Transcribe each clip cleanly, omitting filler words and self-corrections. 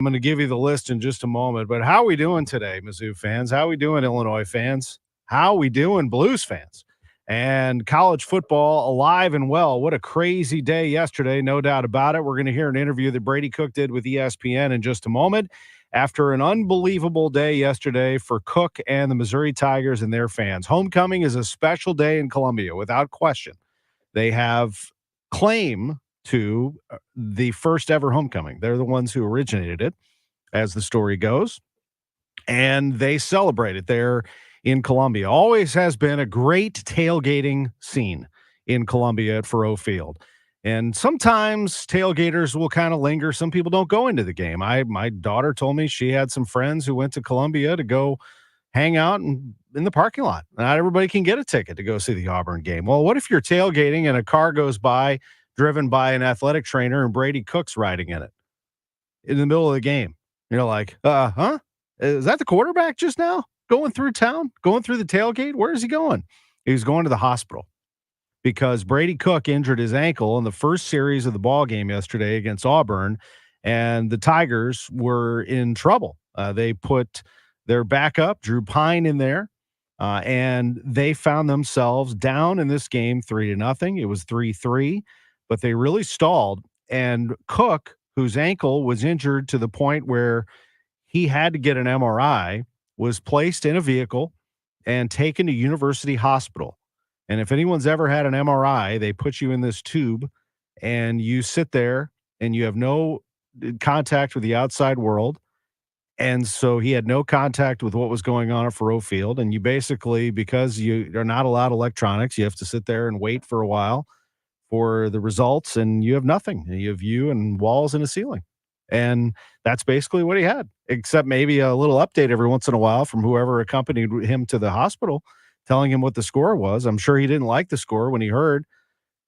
I'm going to give you the list in just a moment, but how are we doing today, Mizzou fans? How are we doing, Illinois fans? How are we doing, Blues fans? And college football alive and well. What a crazy day yesterday, no doubt about it. We're going to hear an interview that Brady Cook did with ESPN in just a moment after an unbelievable day yesterday for Cook and the Missouri Tigers and their fans. Homecoming is a special day in Columbia, without question. They have claim to the first ever homecoming. They're the ones who originated it, as the story goes, and they celebrate it there in Columbia. Always has been a great tailgating scene in Columbia at Faurot Field. And sometimes tailgaters will kind of linger. Some people don't go into the game. My daughter told me she had some friends who went to Columbia to go hang out in the parking lot. Not everybody can get a ticket to go see the Auburn game. Well, what if you're tailgating and a car goes by driven by an athletic trainer and Brady Cook's riding in it in the middle of the game? You're like, huh? Is that the quarterback just now going through town, going through the tailgate? Where is he going? He was going to the hospital because Brady Cook injured his ankle in the first series of the ball game yesterday against Auburn, and the Tigers were in trouble. They put their backup, Drew Pine, in there, and they found themselves down in this game 3-0. It was 3-3, but they really stalled. And Cook, whose ankle was injured to the point where he had to get an MRI, was placed in a vehicle and taken to University Hospital. And if anyone's ever had an MRI, they put you in this tube and you sit there and you have no contact with the outside world. And so he had no contact with what was going on at Faurot Field. And you basically, because you are not allowed electronics, you have to sit there and wait for a while for the results, and you have nothing. You have you and walls and a ceiling. And that's basically what he had, except maybe a little update every once in a while from whoever accompanied him to the hospital, telling him what the score was. I'm sure he didn't like the score when he heard,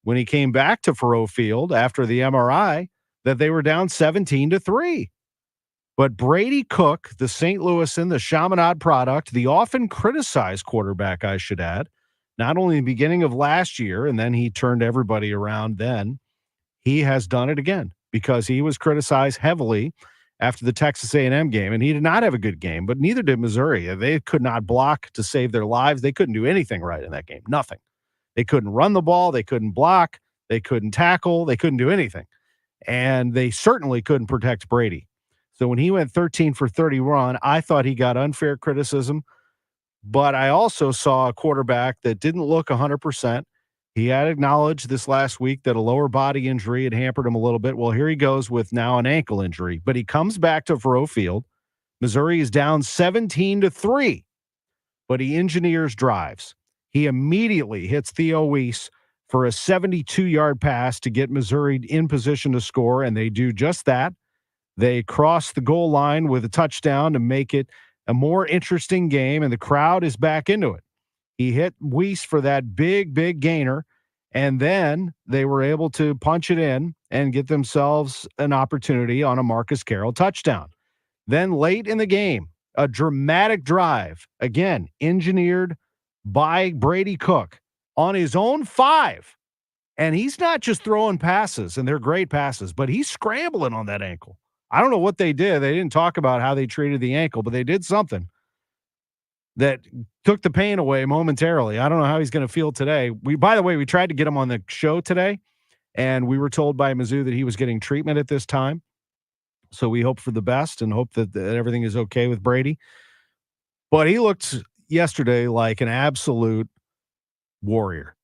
when he came back to Faurot Field after the MRI, that they were down 17-3. But Brady Cook, the St. Louisan, the Chaminade product, the often criticized quarterback, I should add, not only in the beginning of last year, and then he turned everybody around then, he has done it again because he was criticized heavily after the Texas A&M game, and he did not have a good game, but neither did Missouri. They could not block to save their lives. They couldn't do anything right in that game, nothing. They couldn't run the ball. They couldn't block. They couldn't tackle. They couldn't do anything. And they certainly couldn't protect Brady. So when he went 13 for 31, I thought he got unfair criticism, but I also saw a quarterback that didn't look 100%. He had acknowledged this last week that a lower body injury had hampered him a little bit. Well, here he goes with now an ankle injury, but he comes back to Faurot Field. Missouri is down 17-3, but he engineers drives. He immediately hits Theo Weiss for a 72-yard pass to get Missouri in position to score, and they do just that. They cross the goal line with a touchdown to make it a more interesting game, and the crowd is back into it. He hit Weiss for that big gainer, and then they were able to punch it in and get themselves an opportunity on a Marcus Carroll touchdown. Then late in the game, a dramatic drive, again, engineered by Brady Cook on his own 5. And he's not just throwing passes, and they're great passes, but he's scrambling on that ankle. I don't know what they did. They didn't talk about how they treated the ankle, but they did something that took the pain away momentarily. I don't know how he's going to feel today. By the way, we tried to get him on the show today, and we were told by Mizzou that he was getting treatment at this time. So we hope for the best and hope that everything is okay with Brady. But he looked yesterday like an absolute warrior.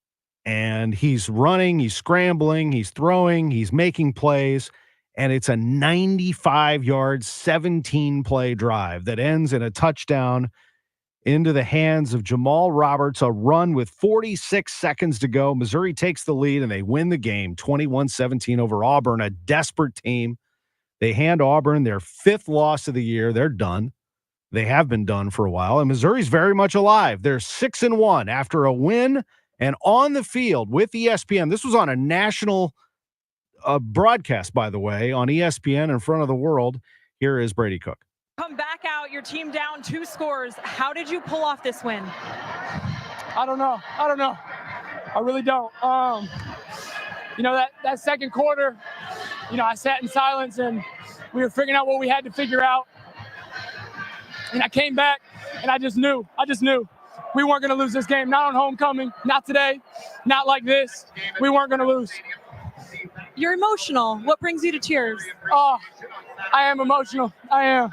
And he's running, he's scrambling, he's throwing, he's making plays. And it's a 95-yard, 17-play drive that ends in a touchdown into the hands of Jamal Roberts, a run with 46 seconds to go. Missouri takes the lead, and they win the game 21-17 over Auburn, a desperate team. They hand Auburn their 5th loss of the year. They're done. They have been done for a while, and Missouri's very much alive. They're 6-1 after a win and on the field with ESPN. This was on a national broadcast, by the way, on ESPN in front of the world. Here is Brady Cook. Come back out, your team down 2 scores. How did you pull off this win? I don't know. I really don't. That second quarter, I sat in silence and We were figuring out what we had to figure out. And I came back, and I just knew we weren't going to lose this game. Not on homecoming, not today, not like this. We weren't going to lose. You're emotional. What brings you to tears? Oh, I am emotional. I am.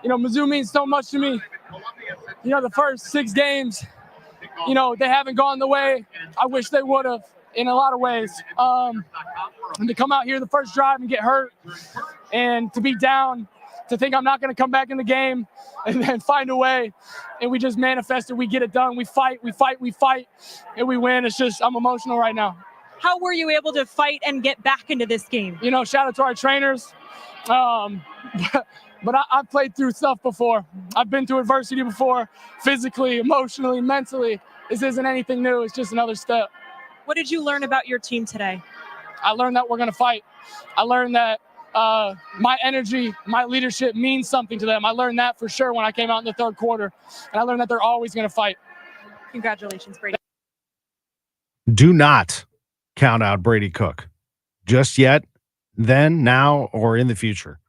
Mizzou means so much to me. The first 6 games, they haven't gone the way I wish they would have in a lot of ways. And to come out here the first drive and get hurt and to be down, to think I'm not going to come back in the game and then find a way. And we just manifested. We get it done. We fight, and we win. It's just, I'm emotional right now. How were you able to fight and get back into this game? Shout out to our trainers. But I've played through stuff before. I've been through adversity before, physically, emotionally, mentally. This isn't anything new. It's just another step. What did you learn about your team today? I learned that we're going to fight. I learned that my energy, my leadership means something to them. I learned that for sure when I came out in the third quarter. And I learned that they're always going to fight. Congratulations, Brady. Do not count out Brady Cook just yet, then, now, or in the future.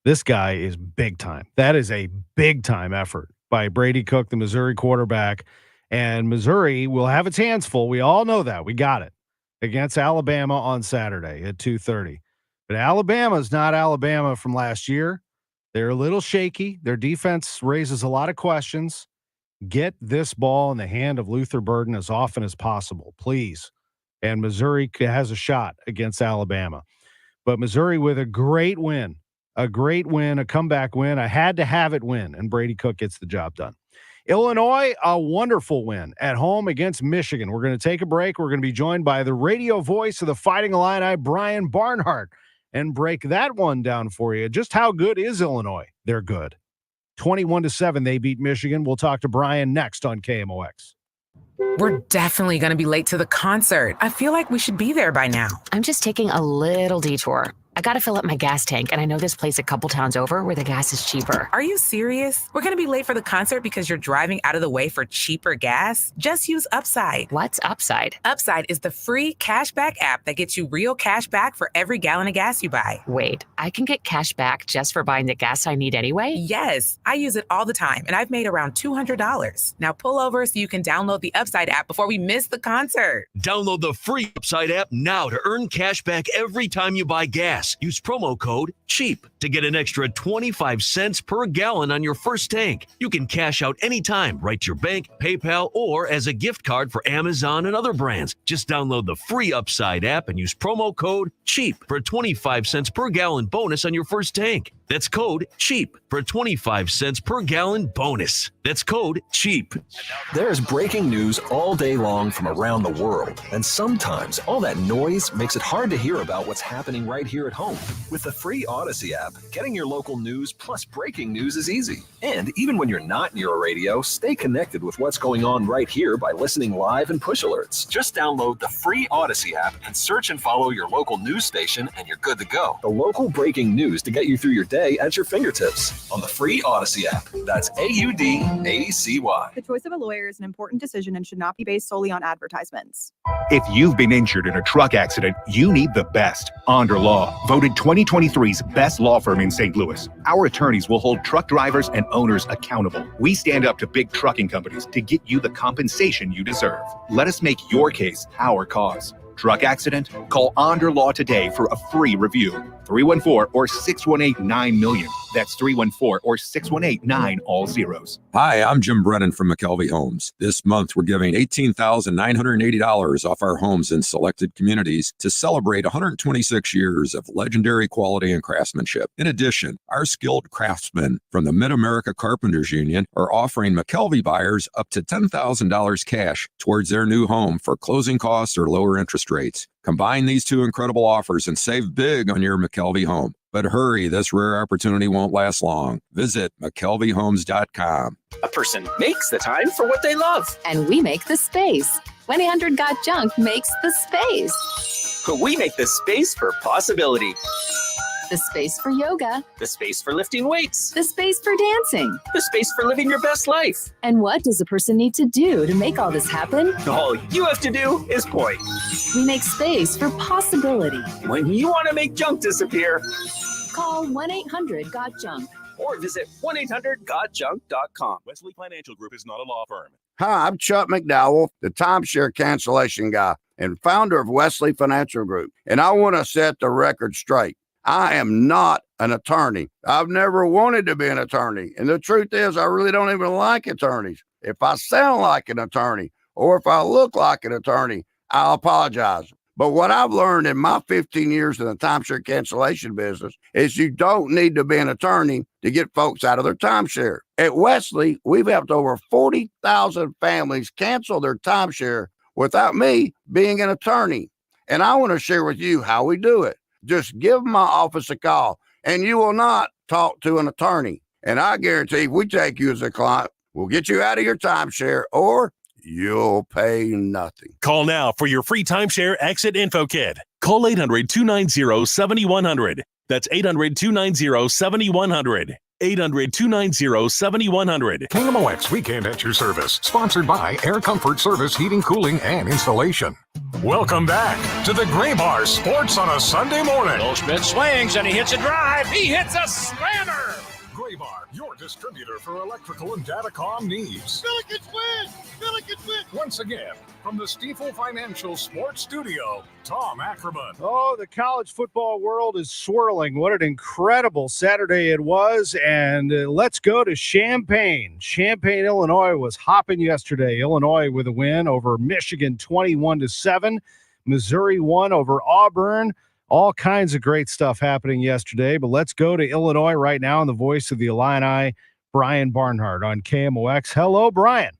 This guy is big time. That is a big time effort by Brady Cook, the Missouri quarterback. And Missouri will have its hands full. We all know that. We got it against Alabama on Saturday at 2:30. But Alabama is not Alabama from last year. They're a little shaky. Their defense raises a lot of questions. Get this ball in the hand of Luther Burden as often as possible, please. And Missouri has a shot against Alabama. But Missouri with a great win, a comeback win. I had to have it win, and Brady Cook gets the job done. Illinois, a wonderful win at home against Michigan. We're going to take a break. We're going to be joined by the radio voice of the Fighting Illini, Brian Barnhart, and break that one down for you. Just how good is Illinois? They're good. 21-7, they beat Michigan. We'll talk to Brian next on KMOX. We're definitely going to be late to the concert. I feel like we should be there by now. I'm just taking a little detour. I got to fill up my gas tank, and I know this place a couple towns over where the gas is cheaper. Are you serious? We're going to be late for the concert because you're driving out of the way for cheaper gas? Just use Upside. What's Upside? Upside is the free cashback app that gets you real cash back for every gallon of gas you buy. Wait, I can get cash back just for buying the gas I need anyway? Yes, I use it all the time, and I've made around $200. Now pull over so you can download the Upside app before we miss the concert. Download the free Upside app now to earn cash back every time you buy gas. Use promo code CHEAP to get an extra 25 cents per gallon on your first tank. You can cash out anytime, right to your bank, PayPal, or as a gift card for Amazon and other brands. Just download the free Upside app and use promo code CHEAP for a 25 cents per gallon bonus on your first tank. That's code CHEAP for a 25 cents per gallon bonus. That's code CHEAP. There's breaking news all day long from around the world, and sometimes all that noise makes it hard to hear about what's happening right here at home. With the free Odyssey app, getting your local news plus breaking news is easy. And even when you're not near a radio, stay connected with what's going on right here by listening live and push alerts. Just download the free Odyssey app and search and follow your local news station, and you're good to go. The local breaking news to get you through your day at your fingertips on the free Odyssey app. That's AUDACY. The choice of a lawyer is an important decision and should not be based solely on advertisements. If you've been injured in a truck accident, you need the best. Onder Law, voted 2023's best law firm in St. Louis. Our attorneys will hold truck drivers and owners accountable. We stand up to big trucking companies to get you the compensation you deserve. Let us make your case our cause. Truck accident? Call Onder Law today for a free review. 314 or 618-9-million. That's 314 or 618-9 all zeros. Hi, I'm Jim Brennan from McKelvey Homes. This month, we're giving $18,980 off our homes in selected communities to celebrate 126 years of legendary quality and craftsmanship. In addition, our skilled craftsmen from the Mid-America Carpenters Union are offering McKelvey buyers up to $10,000 cash towards their new home for closing costs or lower interest rates. Combine these two incredible offers and save big on your McKelvey home. But hurry, this rare opportunity won't last long. Visit McKelveyhomes.com. A person makes the time for what they love. And we make the space. 1-800-GOT-JUNK makes the space. We make the space for possibility. The space for yoga. The space for lifting weights. The space for dancing. The space for living your best life. And what does a person need to do to make all this happen? All you have to do is point. We make space for possibility. When you want to make junk disappear, Call 1-800-GOT-JUNK. Or visit 1-800-GOTJUNK.com. Wesley Financial Group is not a law firm. Hi, I'm Chuck McDowell, the timeshare cancellation guy and founder of Wesley Financial Group. And I want to set the record straight. I am not an attorney. I've never wanted to be an attorney. And the truth is, I really don't even like attorneys. If I sound like an attorney or if I look like an attorney, I'll apologize. But what I've learned in my 15 years in the timeshare cancellation business is you don't need to be an attorney to get folks out of their timeshare. At Wesley, we've helped over 40,000 families cancel their timeshare without me being an attorney. And I want to share with you how we do it. Just give my office a call and you will not talk to an attorney. And I guarantee if we take you as a client, we'll get you out of your timeshare or you'll pay nothing. Call now for your free timeshare exit info kit. Call 800-290-7100. That's 800-290-7100. 800-290-7100. KMOX Weekend at your service. Sponsored by Air Comfort Service Heating, Cooling, and Installation. Welcome back to the Gray Bar Sports on a Sunday morning. Goldschmidt swings and he hits a drive. He hits a slammer. Gray Bar, your distributor for electrical and datacom needs. Billikens win! Billikens win! Once again, from the Stifel Financial Sports Studio, Tom Ackerman. Oh, the college football world is swirling. What an incredible Saturday it was. And let's go to Champaign. Champaign, Illinois was hopping yesterday. Illinois with a win over Michigan 21-7. Missouri won over Auburn. All kinds of great stuff happening yesterday, but let's go to Illinois right now in the voice of the Illini, Brian Barnhart on KMOX. Hello, Brian.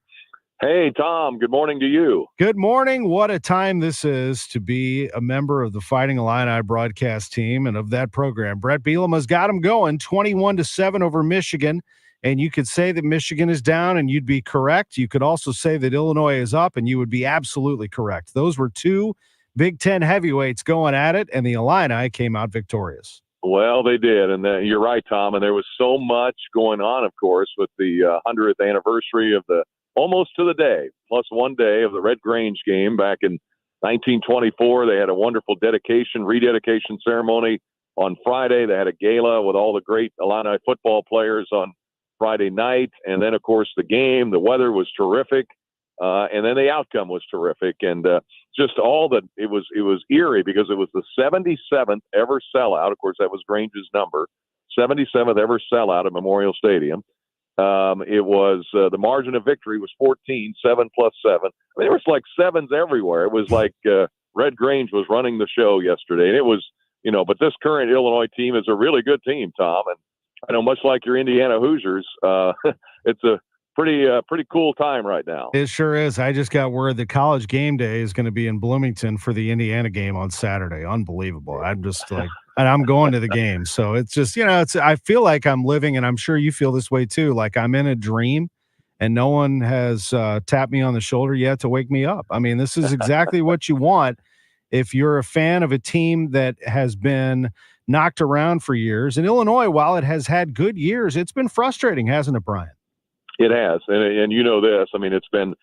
Hey, Tom. Good morning to you. Good morning. What a time this is to be a member of the Fighting Illini broadcast team and of that program. Brett Bielema's got them going 21-7 over Michigan, and you could say that Michigan is down, and you'd be correct. You could also say that Illinois is up, and you would be absolutely correct. Those were two Big Ten heavyweights going at it, and the Illini came out victorious. Well, they did, and you're right, Tom. And there was so much going on, of course, with the 100th anniversary of the almost to the day, plus 1 day of the Red Grange game back in 1924. They had a wonderful rededication ceremony on Friday. They had a gala with all the great Illini football players on Friday night, and then, of course, the game. The weather was terrific. And then the outcome was terrific, and just all that it was eerie because it was the 77th ever sellout. Of course, that was Grange's number, 77th ever sellout at Memorial Stadium. It was the margin of victory was 14, 7 plus 7. I mean, there was like sevens everywhere. It was like Red Grange was running the show yesterday, and it was But this current Illinois team is a really good team, Tom, and I know much like your Indiana Hoosiers, it's a pretty cool time right now. It sure is. I just got word that College Game Day is going to be in Bloomington for the Indiana game on Saturday. Unbelievable. I'm just like, and I'm going to the game. So it's just, I feel like I'm living, and I'm sure you feel this way too. Like I'm in a dream and no one has tapped me on the shoulder yet to wake me up. I mean, this is exactly what you want if you're a fan of a team that has been knocked around for years. And Illinois, while it has had good years, it's been frustrating, hasn't it, Brian? It has, and you know this. I mean, it's been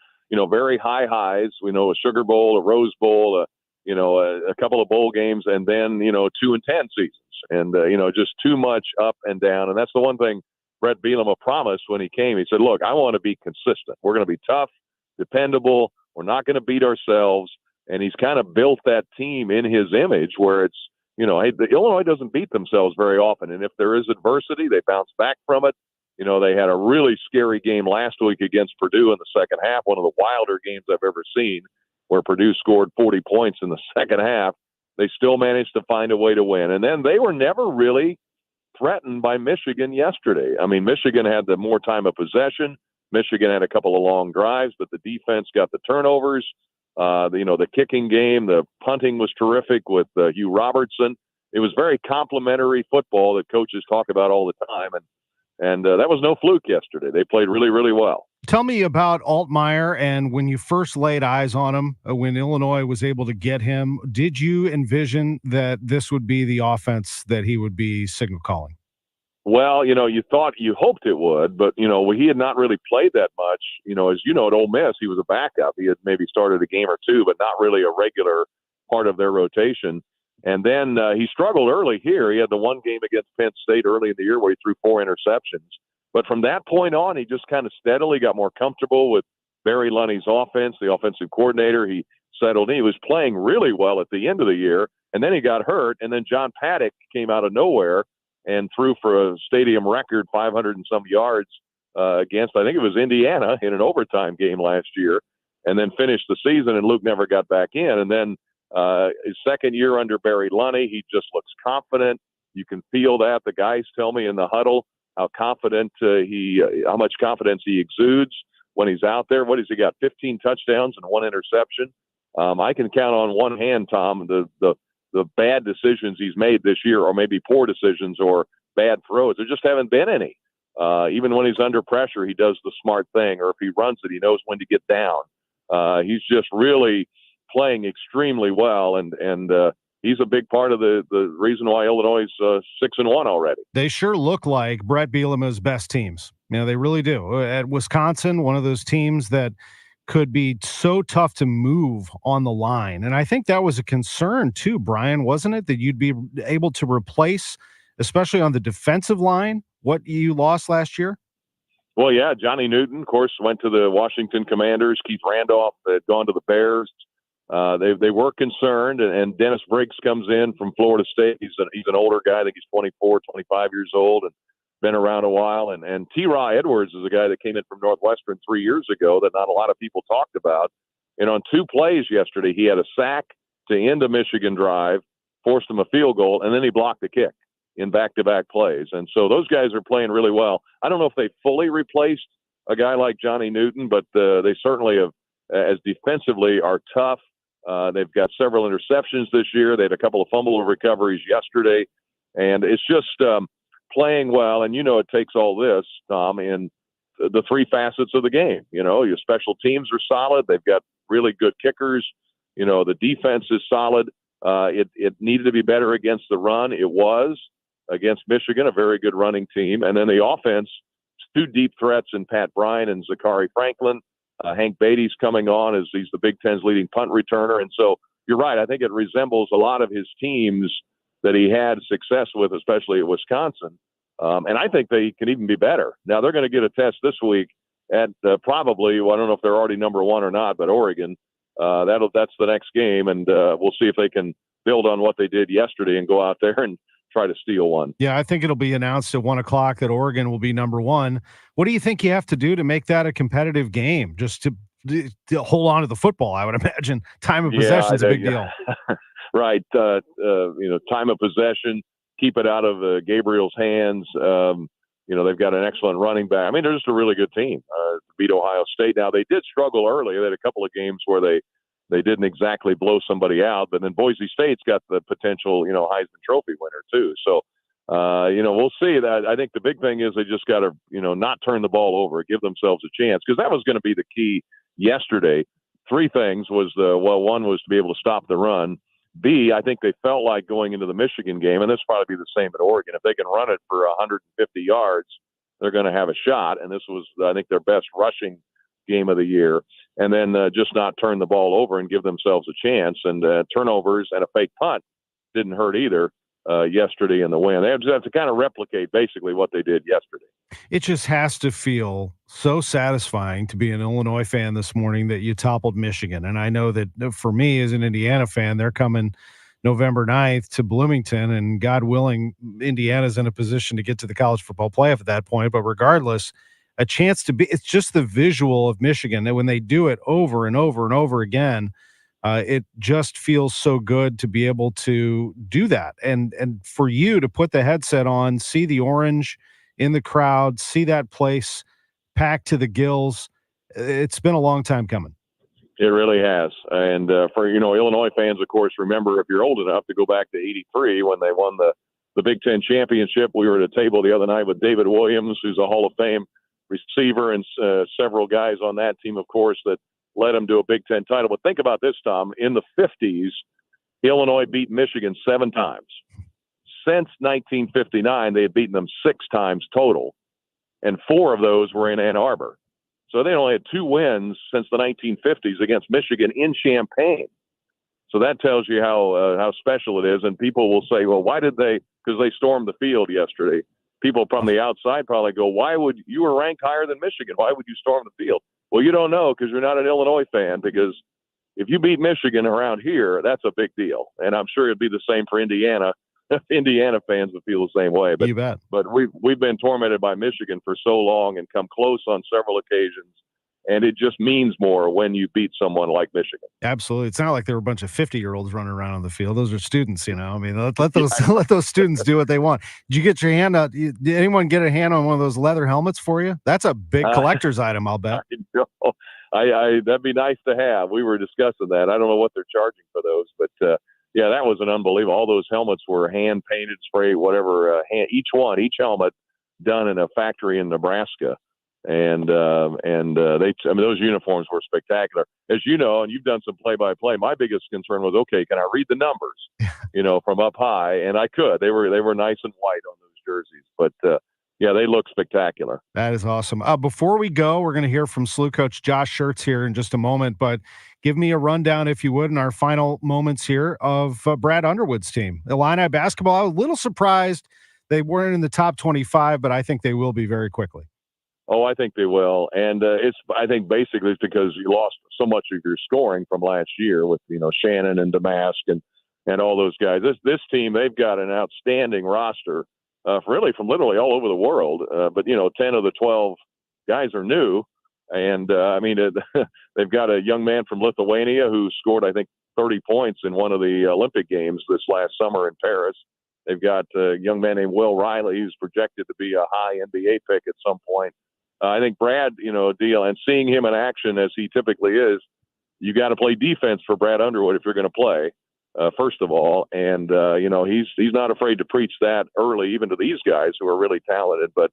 very high highs. We know a Sugar Bowl, a Rose Bowl, a couple of bowl games, and then 2-10 seasons, and just too much up and down. And that's the one thing Brett Bielema promised when he came. He said, "Look, I want to be consistent. We're going to be tough, dependable. We're not going to beat ourselves." And he's kind of built that team in his image, where it's Illinois doesn't beat themselves very often, and if there is adversity, they bounce back from it. They had a really scary game last week against Purdue in the second half, one of the wilder games I've ever seen, where Purdue scored 40 points in the second half. They still managed to find a way to win. And then they were never really threatened by Michigan yesterday. I mean, Michigan had the more time of possession. Michigan had a couple of long drives, but the defense got the turnovers. The kicking game, the punting was terrific with Hugh Robertson. It was very complimentary football that coaches talk about all the time. And that was no fluke yesterday. They played really, really well. Tell me about Altmaier, and when you first laid eyes on him, when Illinois was able to get him, did you envision that this would be the offense that he would be signal calling? Well, you hoped it would, but, he had not really played that much. As you know, at Ole Miss, he was a backup. He had maybe started a game or two, but not really a regular part of their rotation. And then he struggled early here. He had the one game against Penn State early in the year where he threw 4 interceptions. But from that point on, he just kind of steadily got more comfortable with Barry Lunney's offense, the offensive coordinator. He settled in. He was playing really well at the end of the year, and then he got hurt. And then John Paddock came out of nowhere and threw for a stadium record 500 and some yards against, I think it was Indiana, in an overtime game last year, and then finished the season, and Luke never got back in. And then his second year under Barry Lunney, he just looks confident. You can feel that. The guys tell me in the huddle how confident how much confidence he exudes when he's out there. What has he got? 15 touchdowns and 1 interception. I can count on one hand, Tom, the bad decisions he's made this year, or maybe poor decisions or bad throws. There just haven't been any. Even when he's under pressure, he does the smart thing, or if he runs it, he knows when to get down. He's just really playing extremely well, and he's a big part of the reason why Illinois is 6-1 already. They sure look like Brett Bielema's best teams. They really do. At Wisconsin, one of those teams that could be so tough to move on the line. And I think that was a concern too, Brian, wasn't it? That you'd be able to replace, especially on the defensive line, what you lost last year? Well, yeah, Johnny Newton, of course, went to the Washington Commanders. Keith Randolph had gone to the Bears. They were concerned, and Dennis Briggs comes in from Florida State. He's an older guy. I think he's 24, 25 years old, and been around a while. And T-Raw Edwards is a guy that came in from Northwestern 3 years ago that not a lot of people talked about. And on 2 plays yesterday, he had a sack to end a Michigan drive, forced him a field goal, and then he blocked the kick in back-to-back plays. And so those guys are playing really well. I don't know if they fully replaced a guy like Johnny Newton, but they certainly have, as defensively, are tough. They've got several interceptions this year. They had a couple of fumble recoveries yesterday. And it's just playing well. And, it takes all this, Tom, in the 3 facets of the game. Your special teams are solid. They've got really good kickers. The defense is solid. It needed to be better against the run. It was against Michigan, a very good running team. And then the offense, 2 deep threats in Pat Bryant and Zachary Franklin. Hank Beatty's coming on as he's the Big Ten's leading punt returner. And so you're right. I think it resembles a lot of his teams that he had success with, especially at Wisconsin. And I think they can even be better. Now they're going to get a test this week at probably, well, I don't know if they're already number 1 or not, but Oregon. That's the next game. And we'll see if they can build on what they did yesterday and go out there and try to steal one. Yeah, I think it'll be announced at 1:00 that Oregon will be number 1. What do you think you have to do to make that a competitive game? Just to hold on to the football, I would imagine. Time of possession is a big deal. Right. Time of possession, keep it out of Gabriel's hands. They've got an excellent running back. I mean, they're just a really good team to beat Ohio State. Now, they did struggle early. They had a couple of games where they didn't exactly blow somebody out, but then Boise State's got the potential, Heisman Trophy winner too. So, we'll see. That I think the big thing is they just got to, not turn the ball over, give themselves a chance, because that was going to be the key yesterday. 3 things was one was to be able to stop the run. B, I think they felt like going into the Michigan game, and this will probably be the same at Oregon. If they can run it for 150 yards, they're going to have a shot. And this was, I think, their best rushing game of the year. And then just not turn the ball over and give themselves a chance. And turnovers and a fake punt didn't hurt either yesterday in the win. They have to kind of replicate basically what they did yesterday. It just has to feel so satisfying to be an Illinois fan this morning that you toppled Michigan. And I know that for me as an Indiana fan, they're coming November 9th to Bloomington, and God willing, Indiana's in a position to get to the college football playoff at that point. But regardless, a chance to be, it's just the visual of Michigan that when they do it over and over and over again, it just feels so good to be able to do that. And for you to put the headset on, see the orange in the crowd, see that place packed to the gills. It's been a long time coming. It really has. And for, Illinois fans, of course, remember, if you're old enough, to go back to 83 when they won the Big Ten championship. We were at a table the other night with David Williams, who's a Hall of Fame receiver, and several guys on that team, of course, that led them to a Big Ten title. But think about this, Tom. In the 50s, Illinois beat Michigan 7 times. Since 1959, they had beaten them 6 times total, and 4 of those were in Ann Arbor. So they only had 2 wins since the 1950s against Michigan in Champaign. So that tells you how special it is. And people will say, well, why did they? Because they stormed the field yesterday. People from the outside probably go, why would you were ranked higher than Michigan? Why would you storm the field? Well, you don't know because you're not an Illinois fan. Because if you beat Michigan around here, that's a big deal. And I'm sure it'd be the same for Indiana. Indiana fans would feel the same way. But, you bet. But we've been tormented by Michigan for so long and come close on several occasions. And it just means more when you beat someone like Michigan. Absolutely. It's not like there were a bunch of 50-year-olds running around on the field. Those are students, I mean, let those students do what they want. Did you get your hand out? Did anyone get a hand on one of those leather helmets for you? That's a big collector's item, I'll bet. That'd be nice to have. We were discussing that. I don't know what they're charging for those, but yeah, that was an unbelievable. All those helmets were hand painted, sprayed, whatever. Each helmet done in a factory in Nebraska. And those uniforms were spectacular, as you know, and you've done some play-by-play. My biggest concern was, okay, can I read the numbers, from up high? And I could. They were nice and white on those jerseys, but yeah, they look spectacular. That is awesome. Before we go, we're going to hear from SLU coach Josh Schertz here in just a moment, but give me a rundown, if you would, in our final moments here of Brad Underwood's team. Illini basketball, I was a little surprised they weren't in the top 25, but I think they will be very quickly. Oh, I think they will. And I think basically it's because you lost so much of your scoring from last year with, Shannon and Damask and all those guys. This team, they've got an outstanding roster, really from literally all over the world. But 10 of the 12 guys are new. And they've got a young man from Lithuania who scored, I think, 30 points in one of the Olympic Games this last summer in Paris. They've got a young man named Will Riley, who's projected to be a high NBA pick at some point. I think Brad, deal, and seeing him in action as he typically is, you got to play defense for Brad Underwood if you're going to play, first of all. And, he's not afraid to preach that early, even to these guys who are really talented. But,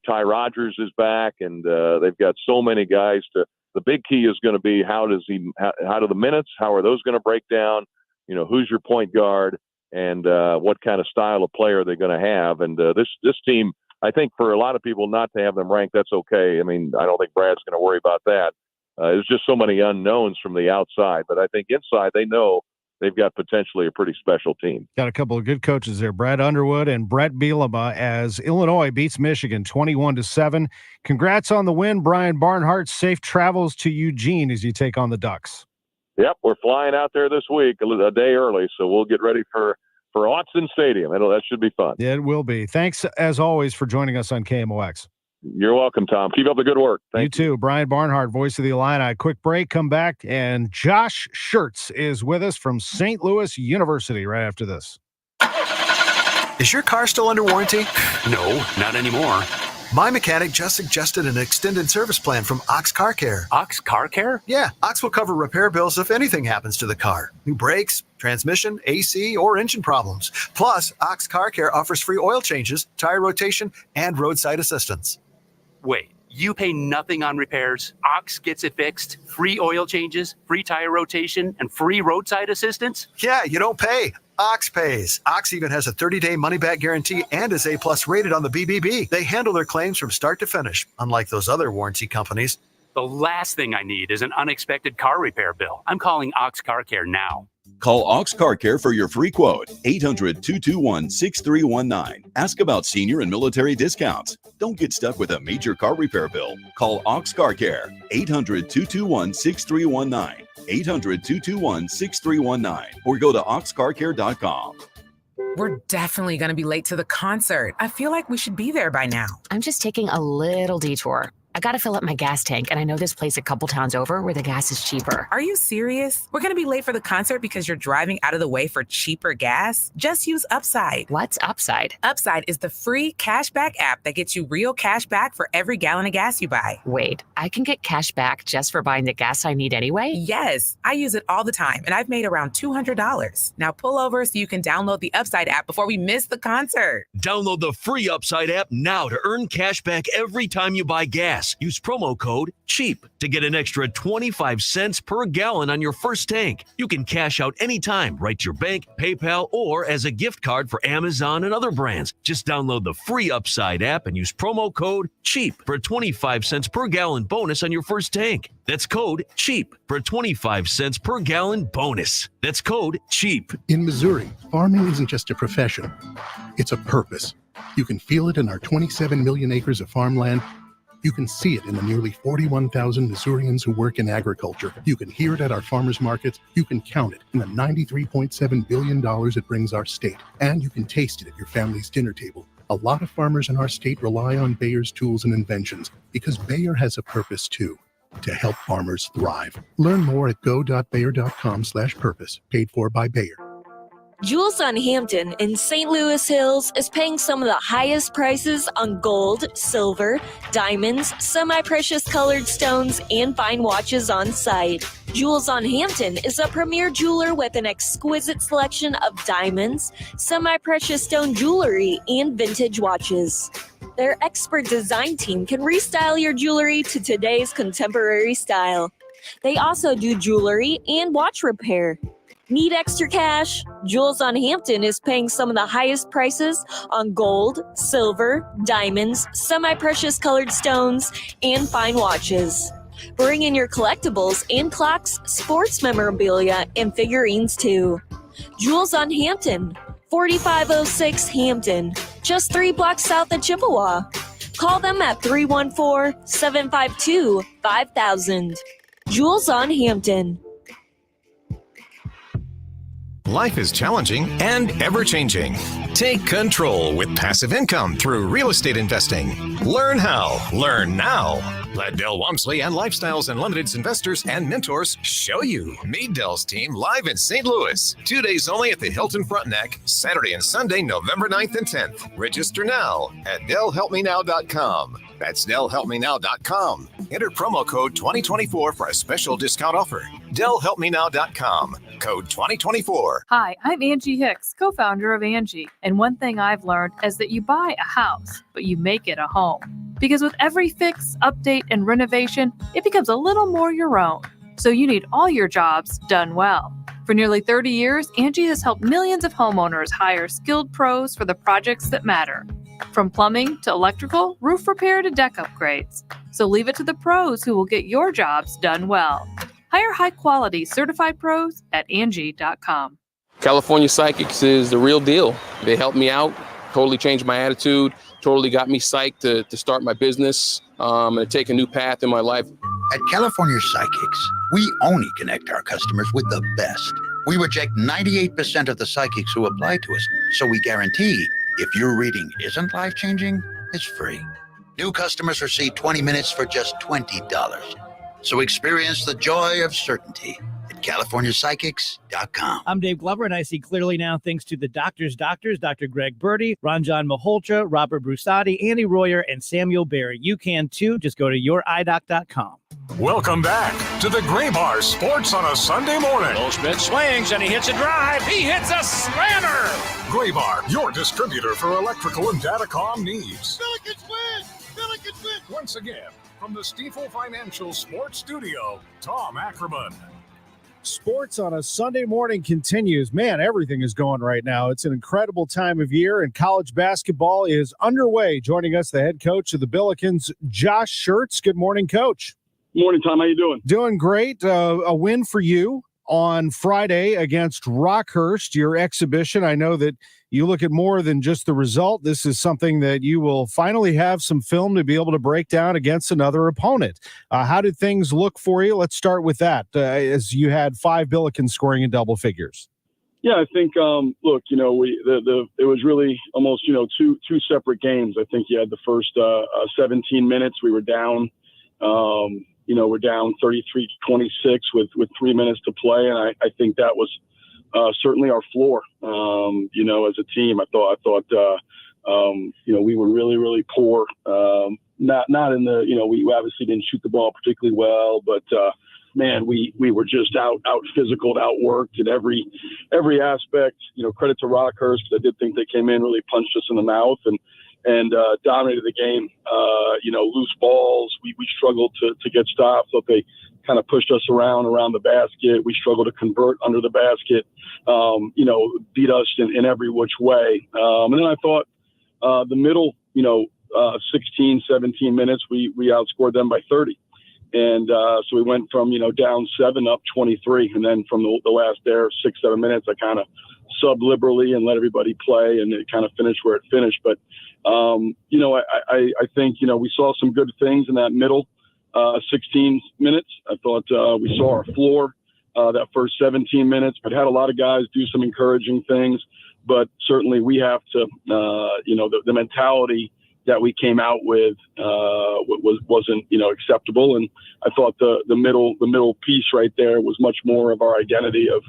Ty Rodgers is back, and they've got so many guys the big key is going to be how do the minutes, how are those going to break down? Who's your point guard, and what kind of style of player are they going to have? And this team, I think for a lot of people not to have them ranked, that's okay. I mean, I don't think Brad's going to worry about that. There's just so many unknowns from the outside. But I think inside they know they've got potentially a pretty special team. Got a couple of good coaches there, Brad Underwood and Brett Bielema, as Illinois beats Michigan 21-7. Congrats on the win, Brian Barnhart. Safe travels to Eugene as you take on the Ducks. Yep, we're flying out there this week a day early, so we'll get ready for Autzen Stadium. That should be fun. Yeah, it will be. Thanks, as always, for joining us on KMOX. You're welcome, Tom. Keep up the good work. Thank you too. Brian Barnhart, voice of the Illini. Quick break, come back, and Josh Schertz is with us from St. Louis University right after this. Is your car still under warranty? No, not anymore. My mechanic just suggested an extended service plan from Ox Car Care. Ox Car Care? Yeah, Ox will cover repair bills if anything happens to the car. New brakes, transmission, AC, or engine problems. Plus, Ox Car Care offers free oil changes, tire rotation, and roadside assistance. Wait, you pay nothing on repairs? Ox gets it fixed, free oil changes, free tire rotation, and free roadside assistance? Yeah, you don't pay. Ox pays. Ox even has a 30-day money-back guarantee and is A+ rated on the BBB. They handle their claims from start to finish, unlike those other warranty companies. The last thing I need is an unexpected car repair bill. I'm calling Ox Car Care now. Call Ox Car Care for your free quote, 800-221-6319. Ask about senior and military discounts. Don't get stuck with a major car repair bill. Call Ox Car Care, 800-221-6319. 800-221-6319. Or go to oxcarcare.com. We're definitely going to be late to the concert. I feel like we should be there by now. I'm just taking a little detour. I gotta fill up my gas tank, and I know this place a couple towns over where the gas is cheaper. Are you serious? We're gonna be late for the concert because you're driving out of the way for cheaper gas? Just use Upside. What's Upside? Upside is the free cashback app that gets you real cash back for every gallon of gas you buy. Wait, I can get cash back just for buying the gas I need anyway? Yes, I use it all the time, and I've made around $200. Now pull over so you can download the Upside app before we miss the concert. Download the free Upside app now to earn cash back every time you buy gas. gas. Use promo code CHEAP to get an extra 25 cents per gallon on your first tank. You can cash out anytime right to your bank, PayPal, or as a gift card for Amazon and other brands. Just download the free Upside app and use promo code CHEAP for a 25 cents per gallon bonus on your first tank. That's code CHEAP for a 25 cents per gallon bonus. That's code CHEAP. In Missouri, farming isn't just a profession, it's a purpose. You can feel it in our 27 million acres of farmland. You can see it in the nearly 41,000 Missourians who work in agriculture. You can hear it at our farmers markets. You can count it in the $93.7 billion it brings our state. And you can taste it at your family's dinner table. A lot of farmers in our state rely on Bayer's tools and inventions because Bayer has a purpose too, to help farmers thrive. Learn more at go.bayer.com/purpose, paid for by Bayer. Jewels on Hampton in St. Louis Hills is paying some of the highest prices on gold, silver, diamonds, semi-precious colored stones, and fine watches on site. Jewels on Hampton is a premier jeweler with an exquisite selection of diamonds, semi-precious stone jewelry, and vintage watches. Their expert design team can restyle your jewelry to today's contemporary style. They also do jewelry and watch repair. Need extra cash? Jewels on Hampton is paying some of the highest prices on gold, silver, diamonds, semi-precious colored stones, and fine watches. Bring in your collectibles and clocks, sports memorabilia, and figurines too. Jewels on Hampton, 4506 Hampton, just 3 blocks south of Chippewa. Call them at 314-752-5000. Jewels on Hampton. Life is challenging and ever-changing. Take control with passive income through real estate investing. Learn how. Learn now. Let Del Walmsley and Lifestyles Unlimited's investors and mentors show you. Meet Del's team live in St. Louis. 2 days only at the Hilton Frontenac, Saturday and Sunday, November 9th and 10th. Register now at DelHelpMeNow.com. That's DelHelpMeNow.com. Enter promo code 2024 for a special discount offer. DelHelpMeNow.com. Code 2024. Hi, I'm Angie Hicks, co-founder of Angie. And one thing I've learned is that you buy a house, but you make it a home. Because with every fix, update, and renovation, it becomes a little more your own. So you need all your jobs done well. For nearly 30 years, Angie has helped millions of homeowners hire skilled pros for the projects that matter. From plumbing to electrical, roof repair to deck upgrades. So leave it to the pros who will get your jobs done well. Hire high-quality certified pros at Angie.com. California Psychics is the real deal. They helped me out, totally changed my attitude, totally got me psyched to start my business and to take a new path in my life. At California Psychics, we only connect our customers with the best. We reject 98% of the psychics who apply to us, so we guarantee if your reading isn't life-changing, it's free. New customers receive 20 minutes for just $20. So experience the joy of certainty at CaliforniaPsychics.com. I'm Dave Glover, and I see clearly now thanks to the doctors, Dr. Greg Birdie, Ranjan Malhotra, Robert Brusati, Andy Royer, and Samuel Barry. You can too. Just go to youridoc.com. Welcome back to the Gray Bar Sports on a Sunday morning. Goldschmidt swings and he hits a drive. He hits a slammer. Gray Bar, your distributor for electrical and datacom needs. Billikens win! Billikens win! Once again, from the Stifel Financial Sports Studio, Tom Ackerman. Sports on a Sunday morning continues. Man, everything is going right now. It's an incredible time of year, and college basketball is underway. Joining us, the head coach of the Billikens, Josh Schertz. Good morning, Coach. Morning, Tom. How you doing? Doing great. A win for you on Friday against Rockhurst, your exhibition. I know that you look at more than just the result. This is something that you will finally have some film to be able to break down against another opponent. How did things look for you? Let's start with that, as you had 5 Billikens scoring in double figures. Yeah, I think, look, it was really almost, two separate games. I think you had the first 17 minutes. We were down, we're down 33-26 with 3 minutes to play. And I think that was certainly our floor, as a team. I thought, we were really, really poor. Not in the, we obviously didn't shoot the ball particularly well, but, man, we were just out physicaled, outworked in every aspect. Credit to Rockhurst, because I did think they came in, really punched us in the mouth, and and dominated the game. Loose balls, we struggled to get stops. So they kind of pushed us around the basket. We struggled to convert under the basket, beat us in every which way. And then I thought the middle, 16, 17 minutes, we outscored them by 30. And so we went from, down 7 up 23. And then from the last 6-7 minutes, I kind of subbed liberally and let everybody play, and it kind of finished where it finished. But, I think, we saw some good things in that middle 16 minutes. I thought we saw our floor that first 17 minutes, but had a lot of guys do some encouraging things. But certainly we have to, the mentality that we came out with wasn't acceptable, and I thought the middle piece right there was much more of our identity of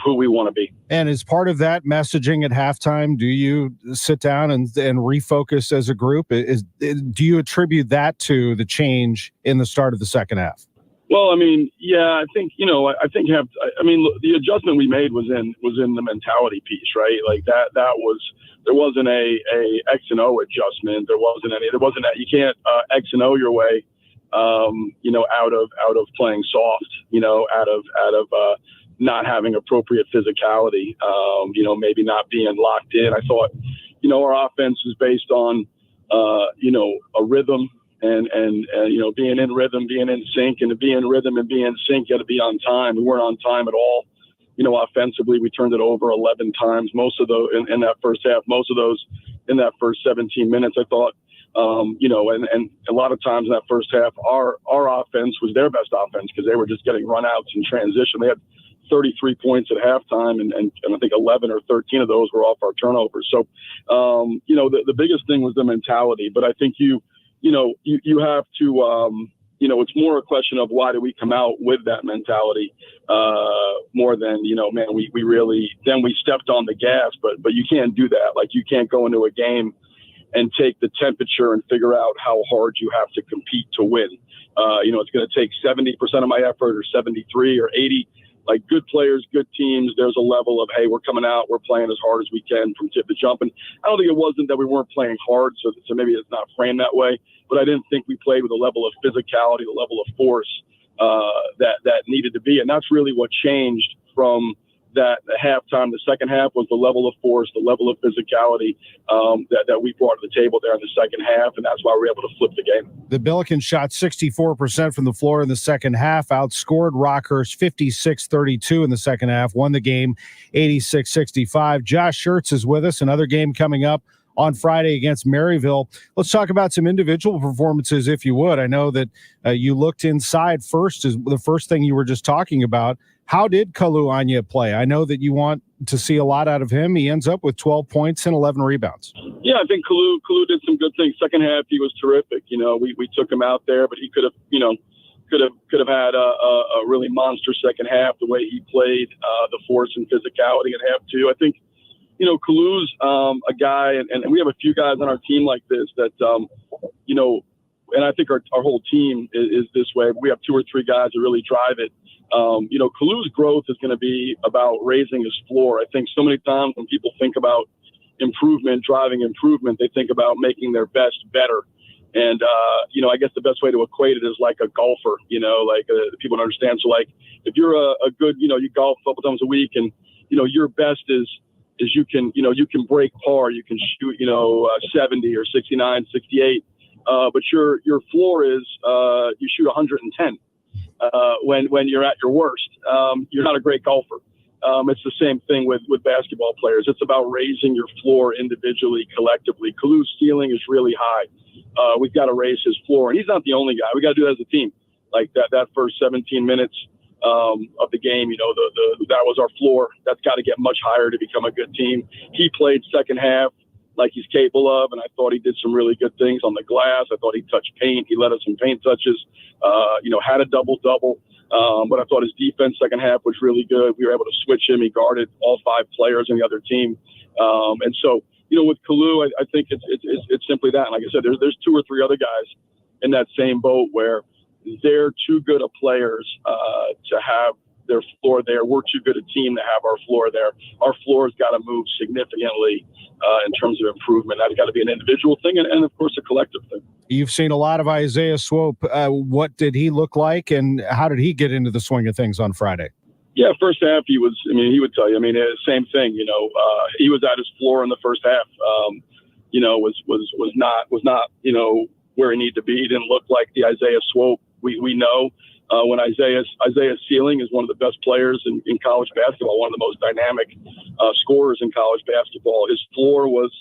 who we want to be. And as part of that messaging at halftime, do you sit down and refocus as a group? Do you attribute that to the change in the start of the second half? Well, I mean, yeah, I think the adjustment we made was in the mentality piece, right? Like that was. There wasn't a X and O adjustment. There wasn't that. You can't X and O your way, out of playing soft, out of not having appropriate physicality, maybe not being locked in. I thought, our offense is based on, a rhythm and being in rhythm, being in sync, and to be in rhythm and be in sync, you got to be on time. We weren't on time at all. Offensively, we turned it over 11 times, most of those in that first half, most of those in that first 17 minutes. I thought, and a lot of times in that first half, our offense was their best offense because they were just getting runouts in transition. They had 33 points at halftime, and I think 11 or 13 of those were off our turnovers. So, the biggest thing was the mentality. But I think you have to, it's more a question of why do we come out with that mentality more than, we really, then we stepped on the gas, but you can't do that. Like you can't go into a game and take the temperature and figure out how hard you have to compete to win. It's going to take 70% of my effort or 73 or 80, like good players, good teams. There's a level of, hey, we're coming out, we're playing as hard as we can from tip to jump. And I don't think it wasn't that we weren't playing hard. So maybe it's not framed that way. But I didn't think we played with a level of physicality, the level of force that needed to be. And that's really what changed from that halftime. The second half was the level of force, the level of physicality that we brought to the table there in the second half. And that's why we were able to flip the game. The Billikens shot 64% from the floor in the second half, outscored Rockhurst 56-32 in the second half, won the game 86-65. Josh Schertz is with us. Another game coming up on Friday against Maryville. Let's talk about some individual performances, if you would. I know that you looked inside first, is the first thing you were just talking about. How did Kaluanya play? I know that you want to see a lot out of him. He ends up with 12 points and 11 rebounds. Yeah, I think Kalu did some good things. Second half, he was terrific. We took him out there, but he could have had a really monster second half, the way he played, the force and physicality at half two. I think, Kalu's a guy, and we have a few guys on our team like this that, and I think our whole team is this way. We have 2 or 3 guys that really drive it. Kalu's growth is going to be about raising his floor. I think so many times when people think about improvement, driving improvement, they think about making their best better. And, I guess the best way to equate it is like a golfer, people don't understand. So like if you're a good, you golf a couple times a week and, your best is you can break par, you can shoot, 70 or 69, 68. But your floor is, you shoot 110. When you're at your worst, you're not a great golfer. It's the same thing with basketball players. It's about raising your floor individually, collectively. Kalu's ceiling is really high. We've got to raise his floor, and he's not the only guy. We got to do that as a team. Like that first 17 minutes of the game, that was our floor. That's got to get much higher to become a good team. He played second half like he's capable of, and I thought he did some really good things on the glass. I thought he touched paint. He led us some paint touches, had a double-double. But I thought his defense second half was really good. We were able to switch him. He guarded all 5 players in the other team. And so, with Kalu, I think it's simply that. And like I said, there's 2 or 3 other guys in that same boat where they're too good of players to have their floor there. We're too good a team to have our floor there. Our floor's got to move significantly in terms of improvement. That's got to be an individual thing and, of course, a collective thing. You've seen a lot of Isaiah Swope. What did he look like, and how did he get into the swing of things on Friday? Yeah, first half he would tell you. Same thing. He was at his floor in the first half. Was not where he needed to be. He didn't look like the Isaiah Swope we know. When Isaiah's ceiling is one of the best players in college basketball, one of the most dynamic scorers in college basketball. His floor was,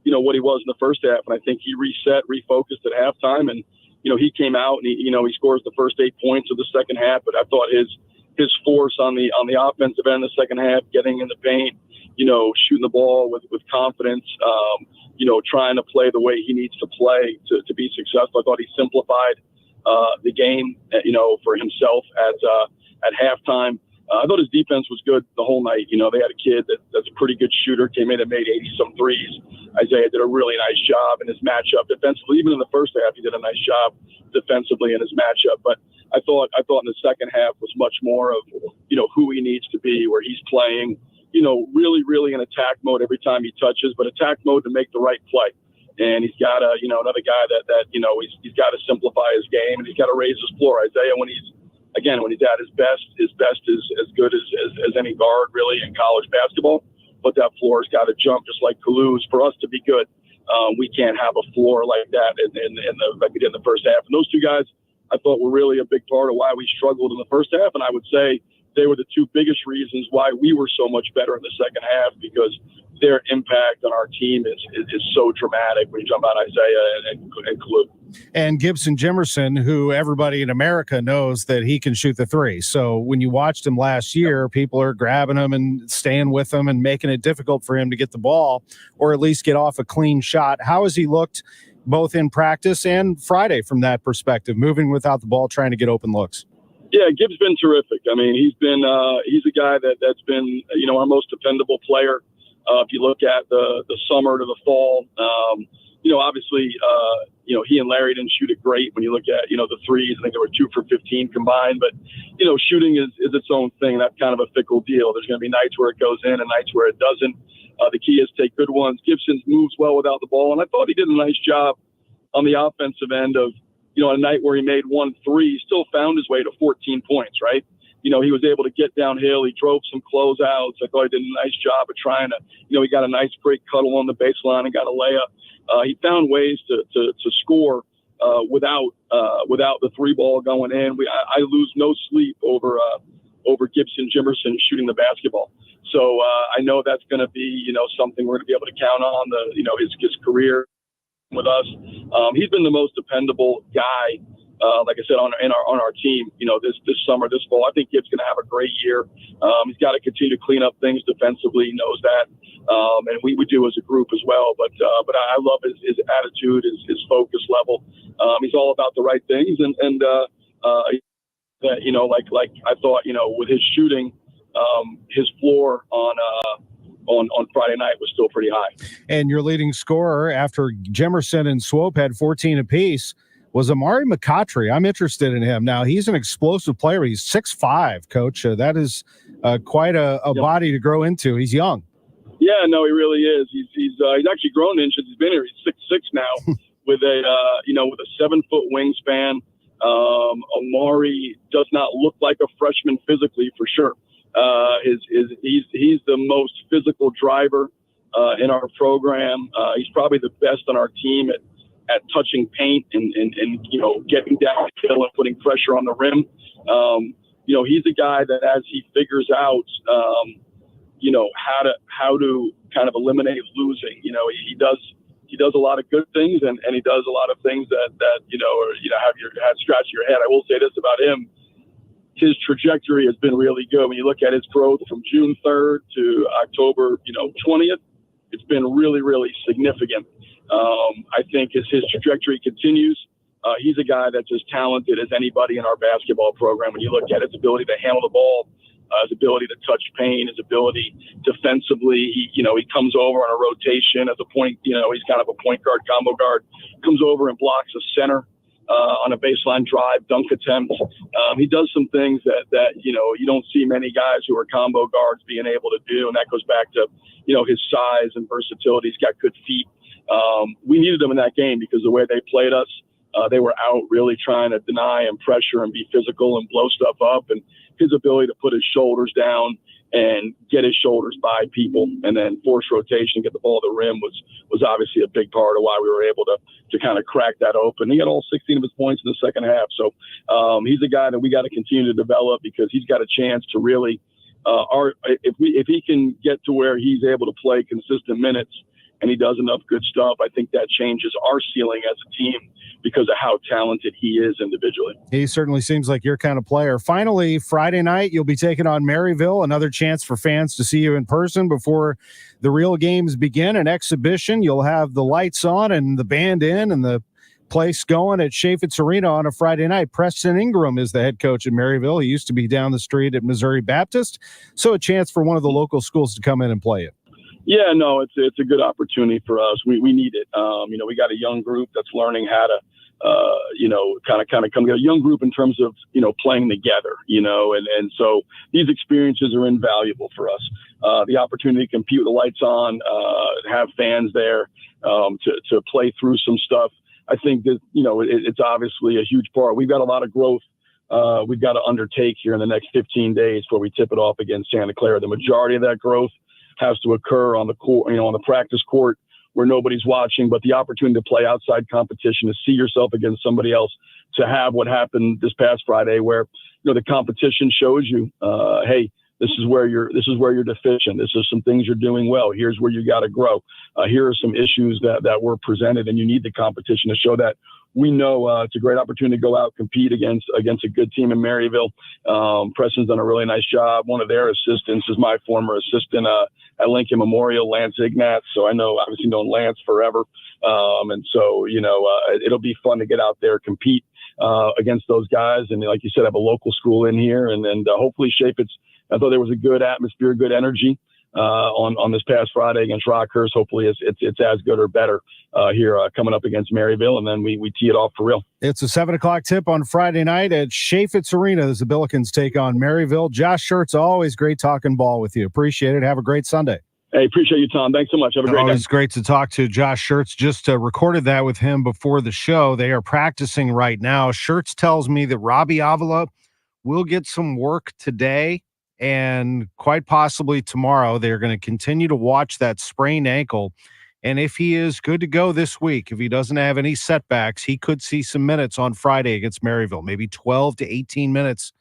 what he was in the first half, and I think he refocused at halftime, and he came out and he scores the first 8 points of the second half. But I thought his force on the offensive end in the second half, getting in the paint, shooting the ball with confidence, trying to play the way he needs to play to be successful. I thought he simplified the game, for himself at halftime. I thought his defense was good the whole night. They had a kid that's a pretty good shooter, came in and made 80-some threes. Isaiah did a really nice job in his matchup defensively. Even in the first half, he did a nice job defensively in his matchup. But I thought in the second half was much more of, who he needs to be, where he's playing, really, really in attack mode every time he touches, but attack mode to make the right play. And he's got another guy that he's got to simplify his game, and he's got to raise his floor. Isaiah, when he's at his best is as good as any guard really in college basketball. But that floor's got to jump just like Kalu's. For us to be good, we can't have a floor like that like we did in the first half. And those two guys, I thought, were really a big part of why we struggled in the first half. And I would say they were the two biggest reasons why we were so much better in the second half, because their impact on our team is so dramatic when you talk about Isaiah and Kalu. And Gibson Jimerson, who everybody in America knows that he can shoot the three. So when you watched him last year, people are grabbing him and staying with him and making it difficult for him to get the ball or at least get off a clean shot. How has he looked both in practice and Friday from that perspective, moving without the ball, trying to get open looks? Yeah, Gibbs been terrific. He's a guy that's been, our most dependable player. If you look at the summer to the fall, obviously, he and Larry didn't shoot it great. When you look at, the threes, I think they were 2 for 15 combined. But, shooting is its own thing. That's kind of a fickle deal. There's going to be nights where it goes in and nights where it doesn't. The key is take good ones. Gibson moves well without the ball. And I thought he did a nice job on the offensive end of, a night where he made 1 3, he still found his way to 14 points, right? He was able to get downhill. He drove some closeouts. I thought he did a nice job of trying to, he got a nice break cuddle on the baseline and got a layup. He found ways to score without the three ball going in. I lose no sleep over Gibson Jimerson shooting the basketball. So I know that's going to be, something we're going to be able to count on his career with us. He's been the most dependable guy. Like I said, on our team, this summer, this fall, I think Gibbs going to have a great year. He's got to continue to clean up things defensively. He knows that, and we do as a group as well. But I love his attitude, his focus level. He's all about the right things, and like I thought, with his shooting, his floor on Friday night was still pretty high. And your leading scorer after Jimerson and Swope had 14 apiece was Amari McCautry. I'm interested in him. Now, he's an explosive player. He's 6'5", Coach. That is quite a body to grow into. He's young. Yeah, no, he really is. He's actually grown inches. He's been here. He's 6'6" now with a 7-foot wingspan. Amari does not look like a freshman physically, for sure. He's the most physical driver in our program. He's probably the best on our team at touching paint and getting downhill and putting pressure on the rim. He's a guy that as he figures out how to kind of eliminate losing, he does a lot of good things and he does a lot of things that have your head scratch your head. I will say this about him. His trajectory has been really good. When you look at his growth from June 3rd to October, 20th, it's been really, really significant. I think as his trajectory continues, he's a guy that's as talented as anybody in our basketball program. When you look at his ability to handle the ball, his ability to touch paint, his ability defensively, he comes over on a rotation as a point, he's kind of a point guard, combo guard, comes over and blocks a center. on a baseline drive, dunk attempt. He does some things that you don't see many guys who are combo guards being able to do, and that goes back to his size and versatility. He's got good feet. We needed him in that game because the way they played us, they were out really trying to deny and pressure and be physical and blow stuff up, and his ability to put his shoulders down and get his shoulders by people and then force rotation, get the ball to the rim was obviously a big part of why we were able to kind of crack that open. He had all 16 of his points in the second half. So he's a guy that we got to continue to develop because he's got a chance to really, if he can get to where he's able to play consistent minutes and he does enough good stuff, I think that changes our ceiling as a team because of how talented he is individually. He certainly seems like your kind of player. Finally, Friday night, you'll be taking on Maryville, another chance for fans to see you in person before the real games begin, an exhibition. You'll have the lights on and the band in and the place going at Chaffetz Arena on a Friday night. Preston Ingram is the head coach at Maryville. He used to be down the street at Missouri Baptist, so a chance for one of the local schools to come in and play it. Yeah, no, it's a good opportunity for us. We need it. We got a young group that's learning how to, kind of come together. A young group in terms of, playing together, and so these experiences are invaluable for us. The opportunity to compete with the lights on, have fans there, to play through some stuff. I think that, it's obviously a huge part. We've got a lot of growth we've got to undertake here in the next 15 days before we tip it off against Santa Clara. The majority of that growth has to occur on the court, on the practice court where nobody's watching, but the opportunity to play outside competition, to see yourself against somebody else, to have what happened this past Friday where, the competition shows you, hey, this is where you're deficient. This is some things you're doing well. Here's where you got to grow. Here are some issues that were presented, and you need the competition to show that. We know it's a great opportunity to go out, compete against a good team in Maryville. Preston's done a really nice job. One of their assistants is my former assistant at Lincoln Memorial, Lance Ignatz. So I know, obviously known Lance forever. And so, it'll be fun to get out there, compete against those guys. And like you said, have a local school in here. And hopefully Chaffetz, I thought there was a good atmosphere, good energy on this past Friday against Rockhurst. Hopefully it's as good or better here coming up against Maryville, and then we tee it off for real. It's a 7:00 tip on Friday night at Chaffetz Arena as the Billikens take on Maryville. Josh Schertz, always great talking ball with you. Appreciate it. Have a great Sunday. Hey, appreciate you, Tom. Thanks so much. Have a great day. Always great to talk to Josh Schertz. Just recorded that with him before the show. They are practicing right now. Schertz tells me that Robbie Avila will get some work today and quite possibly tomorrow. They're going to continue to watch that sprained ankle. And if he is good to go this week, if he doesn't have any setbacks, he could see some minutes on Friday against Maryville, maybe 12 to 18 minutes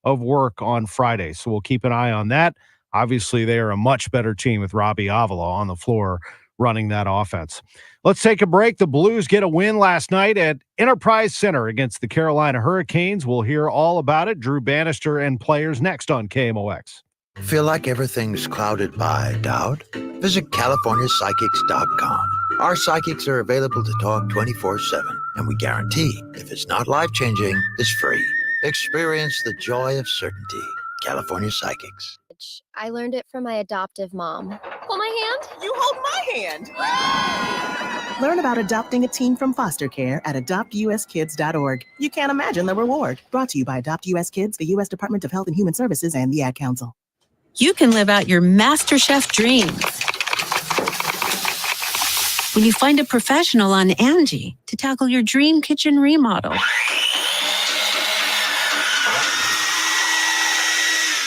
of work on Friday. So we'll keep an eye on that. Obviously, they are a much better team with Robbie Avila on the floor running that offense. Let's take a break. The Blues get a win last night at Enterprise Center against the Carolina Hurricanes. We'll hear all about it. Drew Bannister and players next on KMOX. Feel like everything's clouded by doubt? Visit CaliforniaPsychics.com. Our psychics are available to talk 24/7, and we guarantee if it's not life-changing, it's free. Experience the joy of certainty. California Psychics. I learned it from my adoptive mom. Hold my hand. You hold my hand. Learn about adopting a teen from foster care at adoptuskids.org. You can't imagine the reward. Brought to you by Adopt US Kids, the U.S. Department of Health and Human Services, and the Ad Council. You can live out your MasterChef dreams when you find a professional on Angie to tackle your dream kitchen remodel.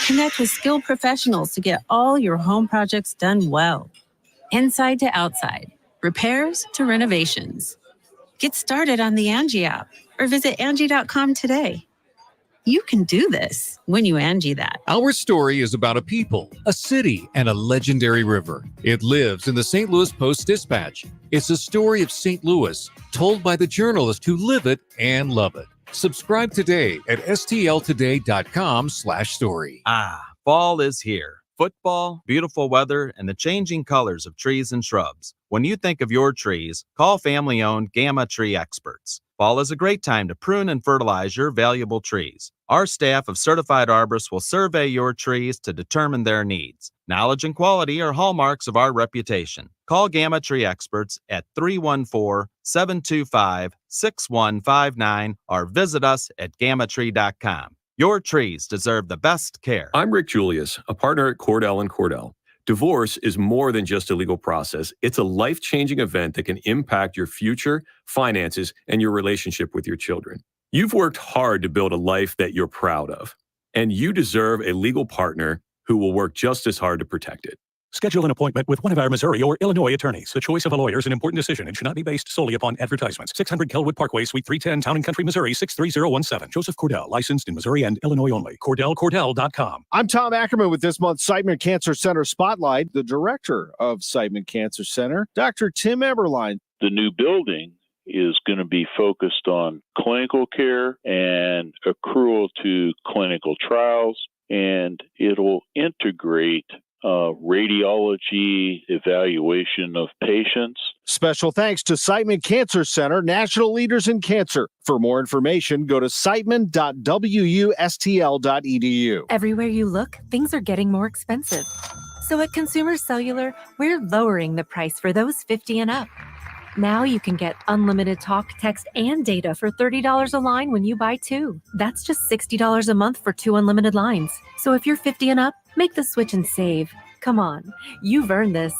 Connect with skilled professionals to get all your home projects done well. Inside to outside, repairs to renovations. Get started on the Angie app or visit Angie.com today. You can do this when you Angie that. Our story is about a people, a city, and a legendary river. It lives in the St. Louis Post-Dispatch. It's a story of St. Louis, told by the journalists who live it and love it. Subscribe today at stltoday.com/story. Fall is here. Football, beautiful weather, and the changing colors of trees and shrubs. When you think of your trees, call family-owned Gamma Tree Experts. Fall is a great time to prune and fertilize your valuable trees. Our staff of certified arborists will survey your trees to determine their needs. Knowledge and quality are hallmarks of our reputation. Call Gamma Tree Experts at 314 725-6159 or visit us at gammatree.com. Your trees deserve the best care. I'm Rick Julius, a partner at Cordell & Cordell. Divorce is more than just a legal process. It's a life-changing event that can impact your future, finances, and your relationship with your children. You've worked hard to build a life that you're proud of, and you deserve a legal partner who will work just as hard to protect it. Schedule an appointment with one of our Missouri or Illinois attorneys. The choice of a lawyer is an important decision and should not be based solely upon advertisements. 600 Kelwood Parkway, Suite 310, Town & Country, Missouri, 63017. Joseph Cordell, licensed in Missouri and Illinois only. CordellCordell.com. I'm Tom Ackerman with this month's Siteman Cancer Center Spotlight. The director of Siteman Cancer Center, Dr. Tim Eberlein. The new building is going to be focused on clinical care and accrual to clinical trials, and it'll integrate radiology evaluation of patients. Special thanks to Siteman Cancer Center, national leaders in cancer. For more information, go to siteman.wustl.edu. Everywhere you look, things are getting more expensive. So at Consumer Cellular, we're lowering the price for those 50 and up. Now you can get unlimited talk, text, and data for $30 a line when you buy 2. That's just $60 a month for 2 unlimited lines. So if you're 50 and up, make the switch and save. Come on, you've earned this.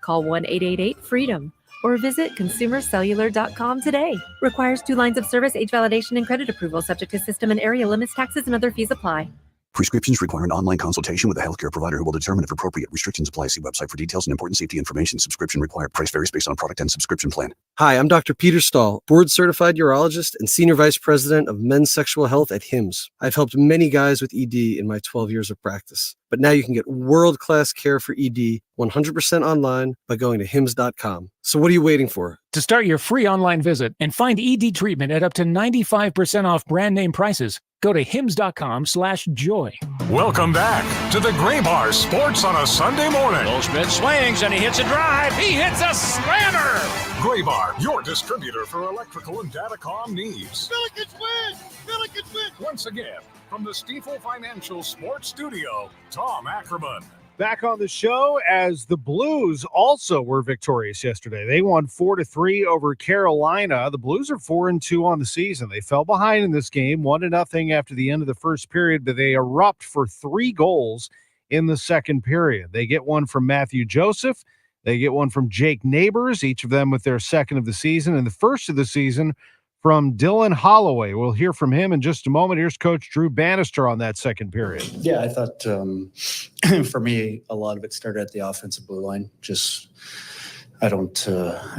Call 1-888-FREEDOM or visit consumercellular.com today. Requires 2 lines of service, age validation, and credit approval, subject to system and area limits, taxes, and other fees apply. Prescriptions require an online consultation with a healthcare provider who will determine if appropriate. Restrictions apply. See website for details and important safety information. Subscription required. Price varies based on product and subscription plan. Hi, I'm Dr. Peter Stahl, board-certified urologist and senior vice president of men's sexual health at HIMSS. I've helped many guys with ED in my 12 years of practice. But now you can get world-class care for ED 100% online by going to hims.com. So what are you waiting for? To start your free online visit and find ED treatment at up to 95% off brand name prices, go to hims.com/joy. Welcome back to the Gray Bar Sports on a Sunday morning. Goldschmidt swings and he hits a drive. He hits a slammer. Gray Bar, your distributor for electrical and datacom needs. Billikens win! Billikens win! Once again, from the Stifel Financial Sports Studio, Tom Ackerman. Back on the show as the Blues also were victorious yesterday. They won 4-3 over Carolina. The Blues are 4-2 on the season. They fell behind in this game, 1-0 after the end of the first period, but they erupt for 3 goals in the second period. They get one from Matthew Joseph. They get one from Jake Neighbors, each of them with their second of the season, and the first of the season from Dylan Holloway. We'll hear from him in just a moment. Here's Coach Drew Bannister on that second period. Yeah, I thought for me, a lot of it started at the offensive blue line. I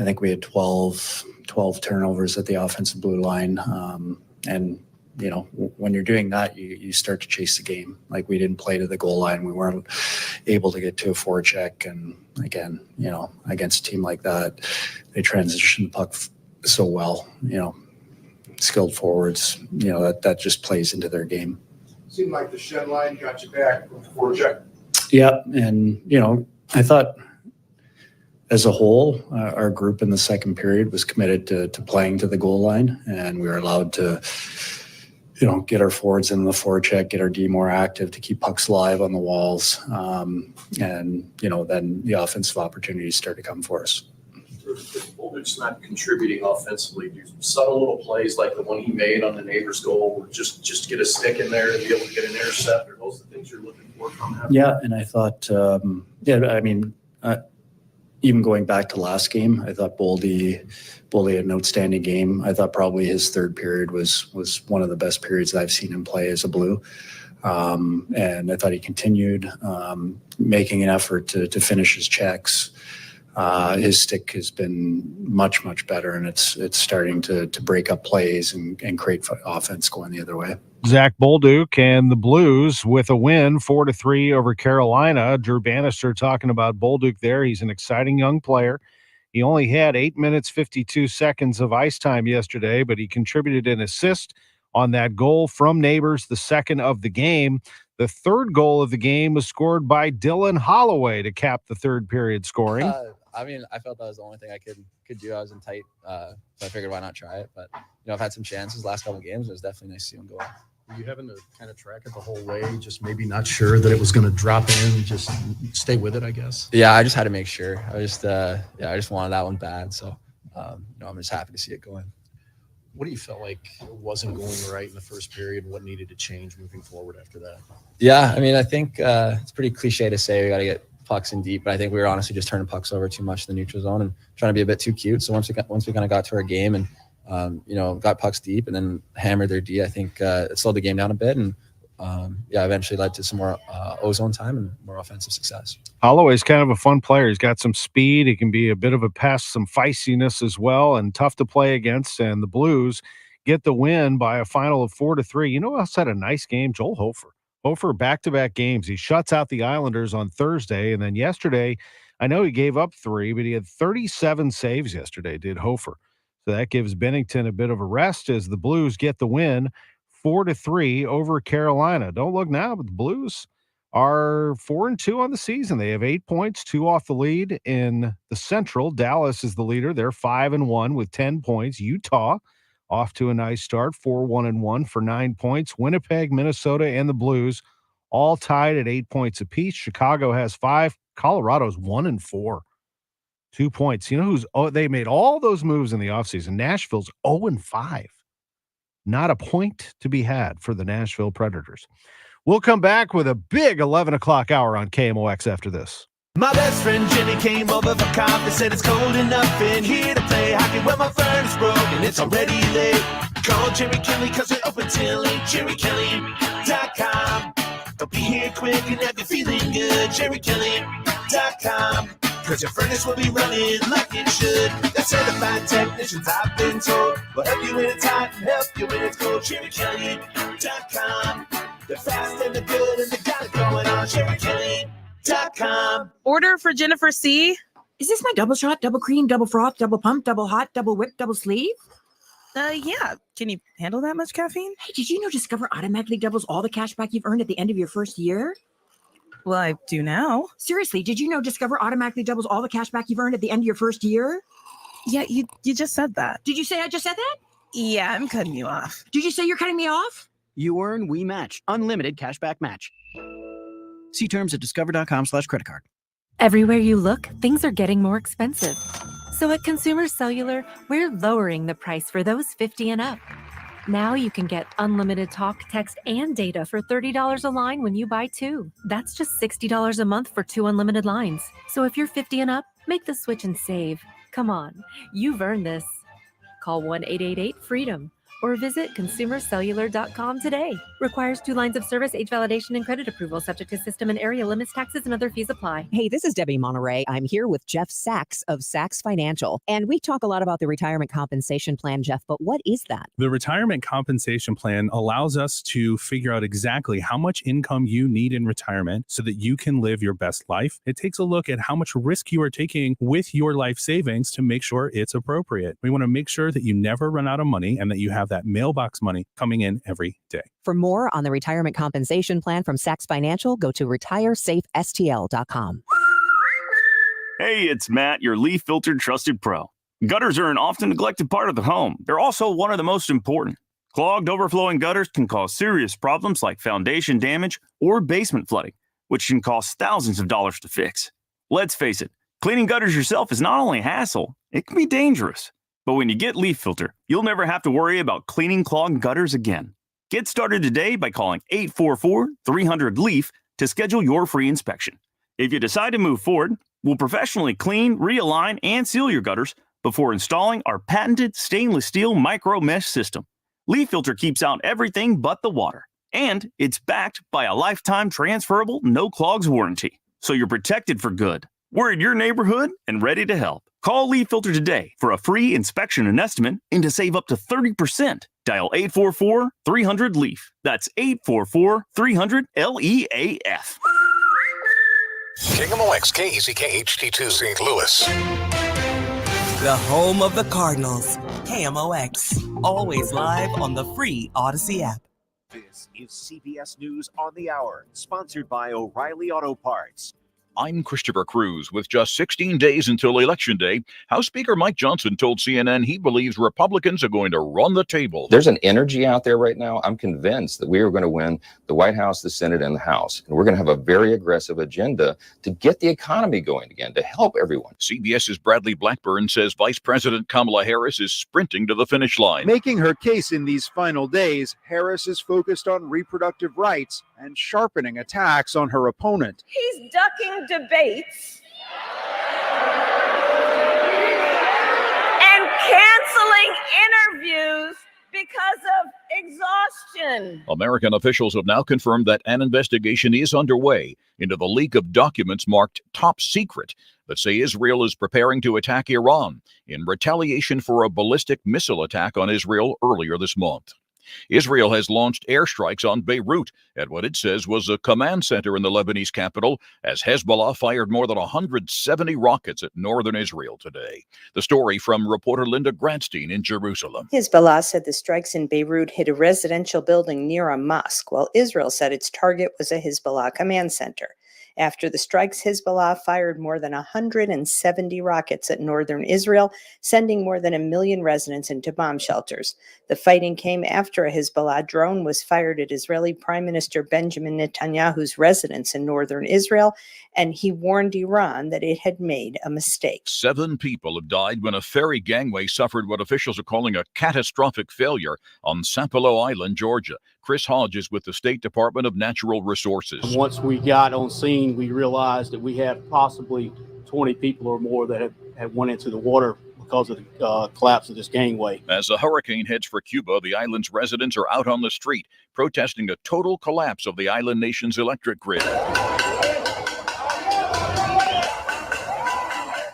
think we had 12 turnovers at the offensive blue line. And, you know, when you're doing that, you start to chase the game. Like, we didn't play to the goal line. We weren't able to get to a forecheck. And again, you know, against a team like that, they transition the puck so well, you know. Skilled forwards, you know, that just plays into their game. Seemed like the shed line got you back with the forecheck. Yeah, and, you know, I thought as a whole, our group in the second period was committed to playing to the goal line, and we were allowed to, you know, get our forwards in the forecheck, get our D more active to keep pucks live on the walls, and, you know, then the offensive opportunities started to come for us. If Bolduc's not contributing offensively, do subtle little plays like the one he made on the Neighbors goal, just get a stick in there to be able to get an intercept, or those are the things you're looking for from him? Yeah, and I thought, even going back to last game, I thought Boldy had an outstanding game. I thought probably his third period was one of the best periods that I've seen him play as a Blue. And I thought he continued making an effort to finish his checks. His stick has been much, much better, and it's starting to break up plays and create offense going the other way. Zach Bolduc and the Blues with a win, 4-3 over Carolina. Drew Bannister talking about Bolduc there. He's an exciting young player. He only had 8 minutes, 52 seconds of ice time yesterday, but he contributed an assist on that goal from Neighbors, the second of the game. The third goal of the game was scored by Dylan Holloway to cap the third period scoring. I felt that was the only thing I could do. I was in tight, so I figured why not try it. But, you know, I've had some chances last couple of games. It was definitely nice to see him go. Were you having to kind of track it the whole way, just maybe not sure that it was going to drop in, just stay with it, I guess? Yeah, I just had to make sure. I just wanted that one bad. So I'm just happy to see it going. What do you feel like wasn't going right in the first period? What needed to change moving forward after that? Yeah, I mean, I think it's pretty cliche to say we got to get pucks in deep, but I think we were honestly just turning pucks over too much in the neutral zone and trying to be a bit too cute. So once we kind of got to our game and got pucks deep and then hammered their D, I think it slowed the game down a bit and eventually led to some more ozone time and more offensive success. Holloway's kind of a fun player. He's got some speed. He can be a bit of a pest, some feistiness as well, and tough to play against. And the Blues get the win by a final of 4-3. You know who else had a nice game? Joel Hofer. Hofer back-to-back games. He shuts out the Islanders on Thursday, and then yesterday, I know he gave up 3, but he had 37 saves yesterday, did Hofer. So that gives Bennington a bit of a rest as the Blues get the win 4-3 over Carolina. Don't look now, but the Blues are 4-2 on the season. They have 8 points, 2 off the lead in the Central. Dallas is the leader. They're 5-1 with 10 points. Utah off to a nice start, 4-1-1 for 9 points. Winnipeg, Minnesota, and the Blues all tied at 8 points apiece. Chicago has 5. Colorado's 1-4, 2 points. You know they made all those moves in the offseason. Nashville's 0-5. Not a point to be had for the Nashville Predators. We'll come back with a big 11 o'clock hour on KMOX after this. My best friend Jenny came over for coffee, said it's cold enough in here to play hockey. Well, my furnace broke and it's already late. Call Jerry Kelly cause we're open till 8, JerryKelly.com. They'll be here quick and have you feeling good, JerryKelly.com. Cause your furnace will be running like it should. They're certified technicians, I've been told. Will help you when it's hot and help you when it's cold, JerryKelly.com. They're fast and they're good and they got it going on, JerryKelly.com. Order for Jennifer C. Is this my double shot, double cream, double froth, double pump, double hot, double whip, double sleeve? Yeah. Can you handle that much caffeine? Hey, did you know Discover automatically doubles all the cash back you've earned at the end of your first year? Well, I do now. Seriously, did you know Discover automatically doubles all the cash back you've earned at the end of your first year? Yeah, you just said that. Did you say I just said that? Yeah, I'm cutting you off. Did you say you're cutting me off? You earn, we match. Unlimited cashback match. See terms at discover.com/creditcard. Everywhere you look, things are getting more expensive. So at Consumer Cellular, we're lowering the price for those 50 and up. Now you can get unlimited talk, text, and data for $30 a line when you buy 2. That's just $60 a month for 2 unlimited lines. So if you're 50 and up, make the switch and save. Come on, you've earned this. Call 1-888-FREEDOM or visit consumercellular.com today. Requires 2 lines of service, age validation, and credit approval, subject to system and area limits, taxes, and other fees apply. Hey, this is Debbie Monterey. I'm here with Jeff Sachs of Sachs Financial. And we talk a lot about the retirement compensation plan, Jeff, but what is that? The retirement compensation plan allows us to figure out exactly how much income you need in retirement so that you can live your best life. It takes a look at how much risk you are taking with your life savings to make sure it's appropriate. We want to make sure that you never run out of money and that you have that mailbox money coming in every day. For more on the retirement compensation plan from Sachs Financial, go to retiresafestl.com. Hey, it's Matt, your leaf filter trusted pro. Gutters are an often neglected part of the home. They're also one of the most important. Clogged, overflowing gutters can cause serious problems like foundation damage or basement flooding, which can cost thousands of dollars to fix. Let's face it, cleaning gutters yourself is not only a hassle, it can be dangerous. But when you get Leaf Filter, you'll never have to worry about cleaning clogged gutters again. Get started today by calling 844-300-LEAF to schedule your free inspection. If you decide to move forward, we'll professionally clean, realign, and seal your gutters before installing our patented stainless steel micro mesh system. Leaf Filter keeps out everything but the water, and it's backed by a lifetime transferable no clogs warranty, so you're protected for good. We're in your neighborhood and ready to help. Call Leaf Filter today for a free inspection and estimate and to save up to 30%. Dial 844-300-LEAF. That's 844-300-LEAF. KMOX KECK HD2 St. Louis. The home of the Cardinals. KMOX. Always live on the free Odyssey app. This is CBS News on the Hour, sponsored by O'Reilly Auto Parts. I'm Christopher Cruz. With just 16 days until Election Day, House Speaker Mike Johnson told CNN he believes Republicans are going to run the table. There's an energy out there right now. I'm convinced that we are going to win the White House, the Senate, and the House. And we're going to have a very aggressive agenda to get the economy going again, to help everyone. CBS's Bradley Blackburn says Vice President Kamala Harris is sprinting to the finish line. Making her case in these final days, Harris is focused on reproductive rights and sharpening attacks on her opponent. He's ducking debates and canceling interviews because of exhaustion. American officials have now confirmed that an investigation is underway into the leak of documents marked top secret that say Israel is preparing to attack Iran in retaliation for a ballistic missile attack on Israel earlier this month. Israel has launched airstrikes on Beirut at what it says was a command center in the Lebanese capital, as Hezbollah fired more than 170 rockets at northern Israel today. The story from reporter Linda Gradstein in Jerusalem. Hezbollah said the strikes in Beirut hit a residential building near a mosque, while Israel said its target was a Hezbollah command center. After the strikes, Hezbollah fired more than 170 rockets at northern Israel, sending more than 1 million residents into bomb shelters. The fighting came after a Hezbollah drone was fired at Israeli Prime Minister Benjamin Netanyahu's residence in northern Israel, and he warned Iran that it had made a mistake. 7 people have died when a ferry gangway suffered what officials are calling a catastrophic failure on Sapelo Island, Georgia. Chris Hodge is with the State Department of Natural Resources. Once we got on scene, we realized that we had possibly 20 people or more that had went into the water because of the collapse of this gangway. As a hurricane heads for Cuba, the island's residents are out on the street protesting a total collapse of the island nation's electric grid.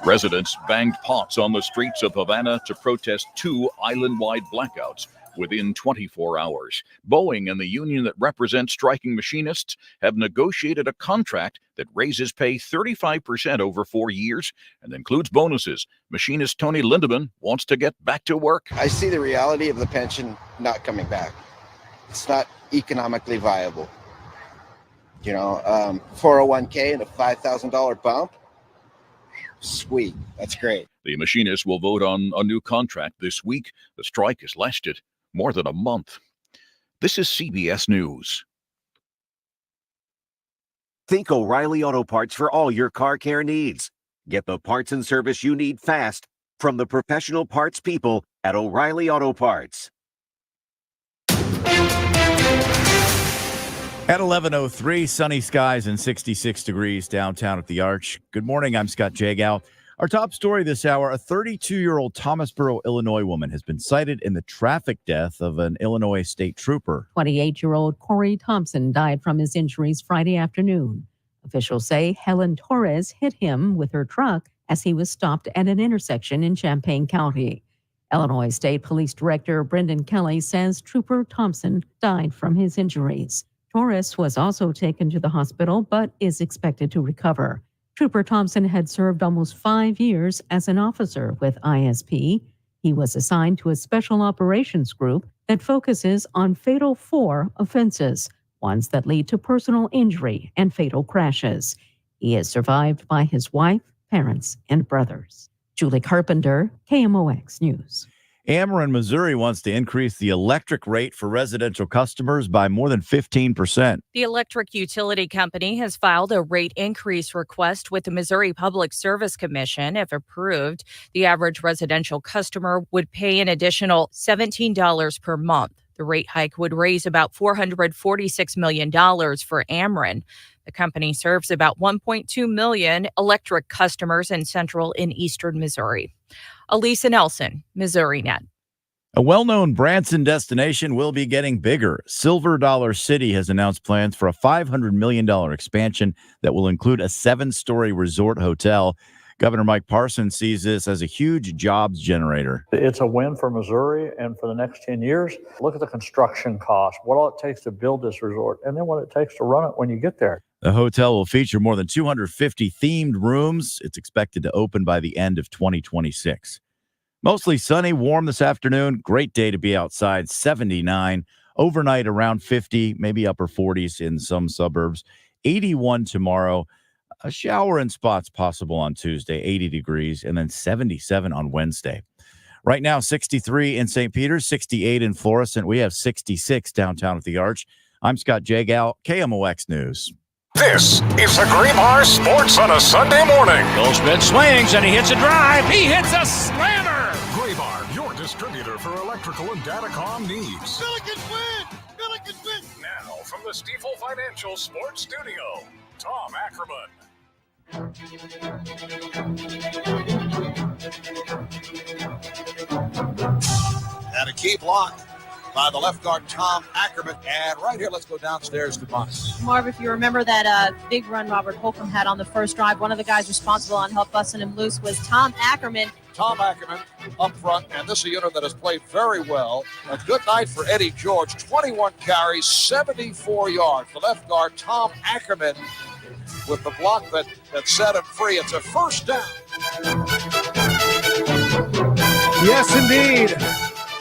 Residents banged pots on the streets of Havana to protest 2 island-wide blackouts within 24 hours. Boeing and the union that represents striking machinists have negotiated a contract that raises pay 35% over 4 years and includes bonuses. Machinist Tony Lindemann wants to get back to work. I see the reality of the pension not coming back. It's not economically viable. 401k and a $5,000 bump. Sweet. That's great. The machinists will vote on a new contract this week. The strike has lasted more than a month. This is CBS News. Think O'Reilly Auto Parts for all your car care needs. Get the parts and service you need fast from the professional parts people at O'Reilly Auto Parts. At 11:03, sunny skies and 66 degrees downtown at the Arch. Good morning, I'm Scott Jagow. Our top story this hour, a 32-year-old Thomasboro, Illinois woman has been cited in the traffic death of an Illinois state trooper. 28-year-old Corey Thompson died from his injuries Friday afternoon. Officials say Helen Torres hit him with her truck as he was stopped at an intersection in Champaign County. Illinois State Police Director Brendan Kelly says Trooper Thompson died from his injuries. Torres was also taken to the hospital but is expected to recover. Trooper Thompson had served almost 5 years as an officer with ISP. He was assigned to a special operations group that focuses on Fatal 4 offenses, ones that lead to personal injury and fatal crashes. He is survived by his wife, parents, and brothers. Julie Carpenter, KMOX News. Ameren, Missouri wants to increase the electric rate for residential customers by more than 15%. The electric utility company has filed a rate increase request with the Missouri Public Service Commission. If approved, the average residential customer would pay an additional $17 per month. The rate hike would raise about $446 million for Ameren. The company serves about 1.2 million electric customers in central and eastern Missouri. Elisa Nelson, Missouri Net. A well-known Branson destination will be getting bigger. Silver Dollar City has announced plans for a $500 million expansion that will include a 7-story resort hotel. Governor Mike Parsons sees this as a huge jobs generator. It's a win for Missouri and for the next 10 years. Look at the construction cost, what all it takes to build this resort, and then what it takes to run it when you get there. The hotel will feature more than 250 themed rooms. It's expected to open by the end of 2026. Mostly sunny, warm this afternoon. Great day to be outside, 79. Overnight around 50, maybe upper 40s in some suburbs. 81 tomorrow. A shower in spots possible on Tuesday, 80 degrees, and then 77 on Wednesday. Right now, 63 in St. Peter's, 68 in Florissant. We have 66 downtown at the Arch. I'm Scott Jagow, KMOX News. This is the Graybar Sports on a Sunday morning. Goldschmidt swings and he hits a drive. He hits a slammer. Graybar, your distributor for electrical and datacom needs. Billikens win! Billikens win! Now, from the Stifel Financial Sports Studio, Tom Ackerman. And a key block by the left guard, Tom Ackerman. And right here, let's go downstairs to Montez. Marv, if you remember that big run Robert Holcomb had on the first drive, one of the guys responsible on help busting him loose was Tom Ackerman. Tom Ackerman up front, and this is a unit that has played very well. A good night for Eddie George, 21 carries, 74 yards. The left guard, Tom Ackerman, with the block that set him free. It's a first down. Yes, indeed.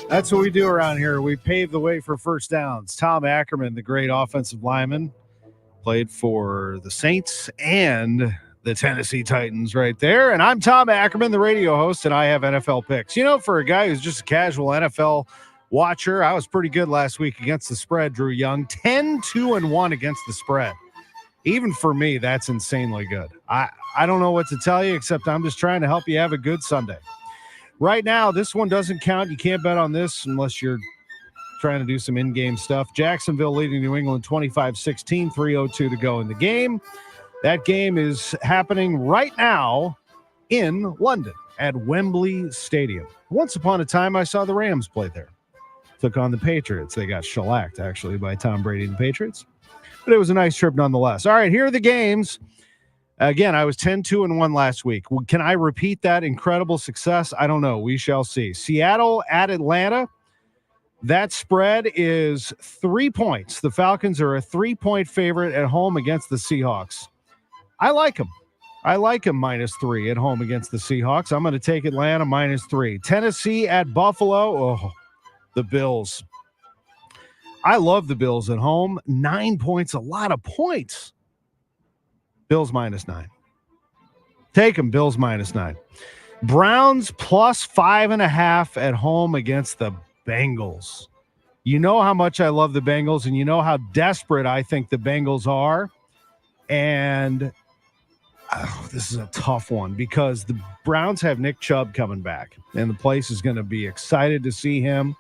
That's what we do around here. We pave the way for first downs. Tom Ackerman, the great offensive lineman, played for the Saints and the Tennessee Titans right there. And I'm Tom Ackerman, the radio host, and I have NFL picks. You know, for a guy who's just a casual NFL watcher, I was pretty good last week against the spread, Drew Young. 10-2-1 against the spread. Even for me, that's insanely good. I don't know what to tell you, except I'm just trying to help you have a good Sunday. Right now, this one doesn't count. You can't bet on this unless you're trying to do some in-game stuff. Jacksonville leading New England 25-16, 3:02 to go in the game. That game is happening right now in London at Wembley Stadium. Once upon a time, I saw the Rams play there. Took on the Patriots. They got shellacked, actually, by Tom Brady and the Patriots. But it was a nice trip nonetheless. All right, here are the games. Again, I was 10-2-1 last week. Can I repeat that incredible success? I don't know. We shall see. Seattle at Atlanta. That spread is 3 points. The Falcons are a 3-point favorite at home against the Seahawks. I like them. I like them -3 at home against the Seahawks. I'm going to take Atlanta -3. Tennessee at Buffalo. Oh, the Bills. I love the Bills at home. 9 points, a lot of points. Bills -9. Take them, Bills -9. Browns +5.5 at home against the Bengals. You know how much I love the Bengals, and you know how desperate I think the Bengals are. And this is a tough one because the Browns have Nick Chubb coming back, and the place is going to be excited to see him.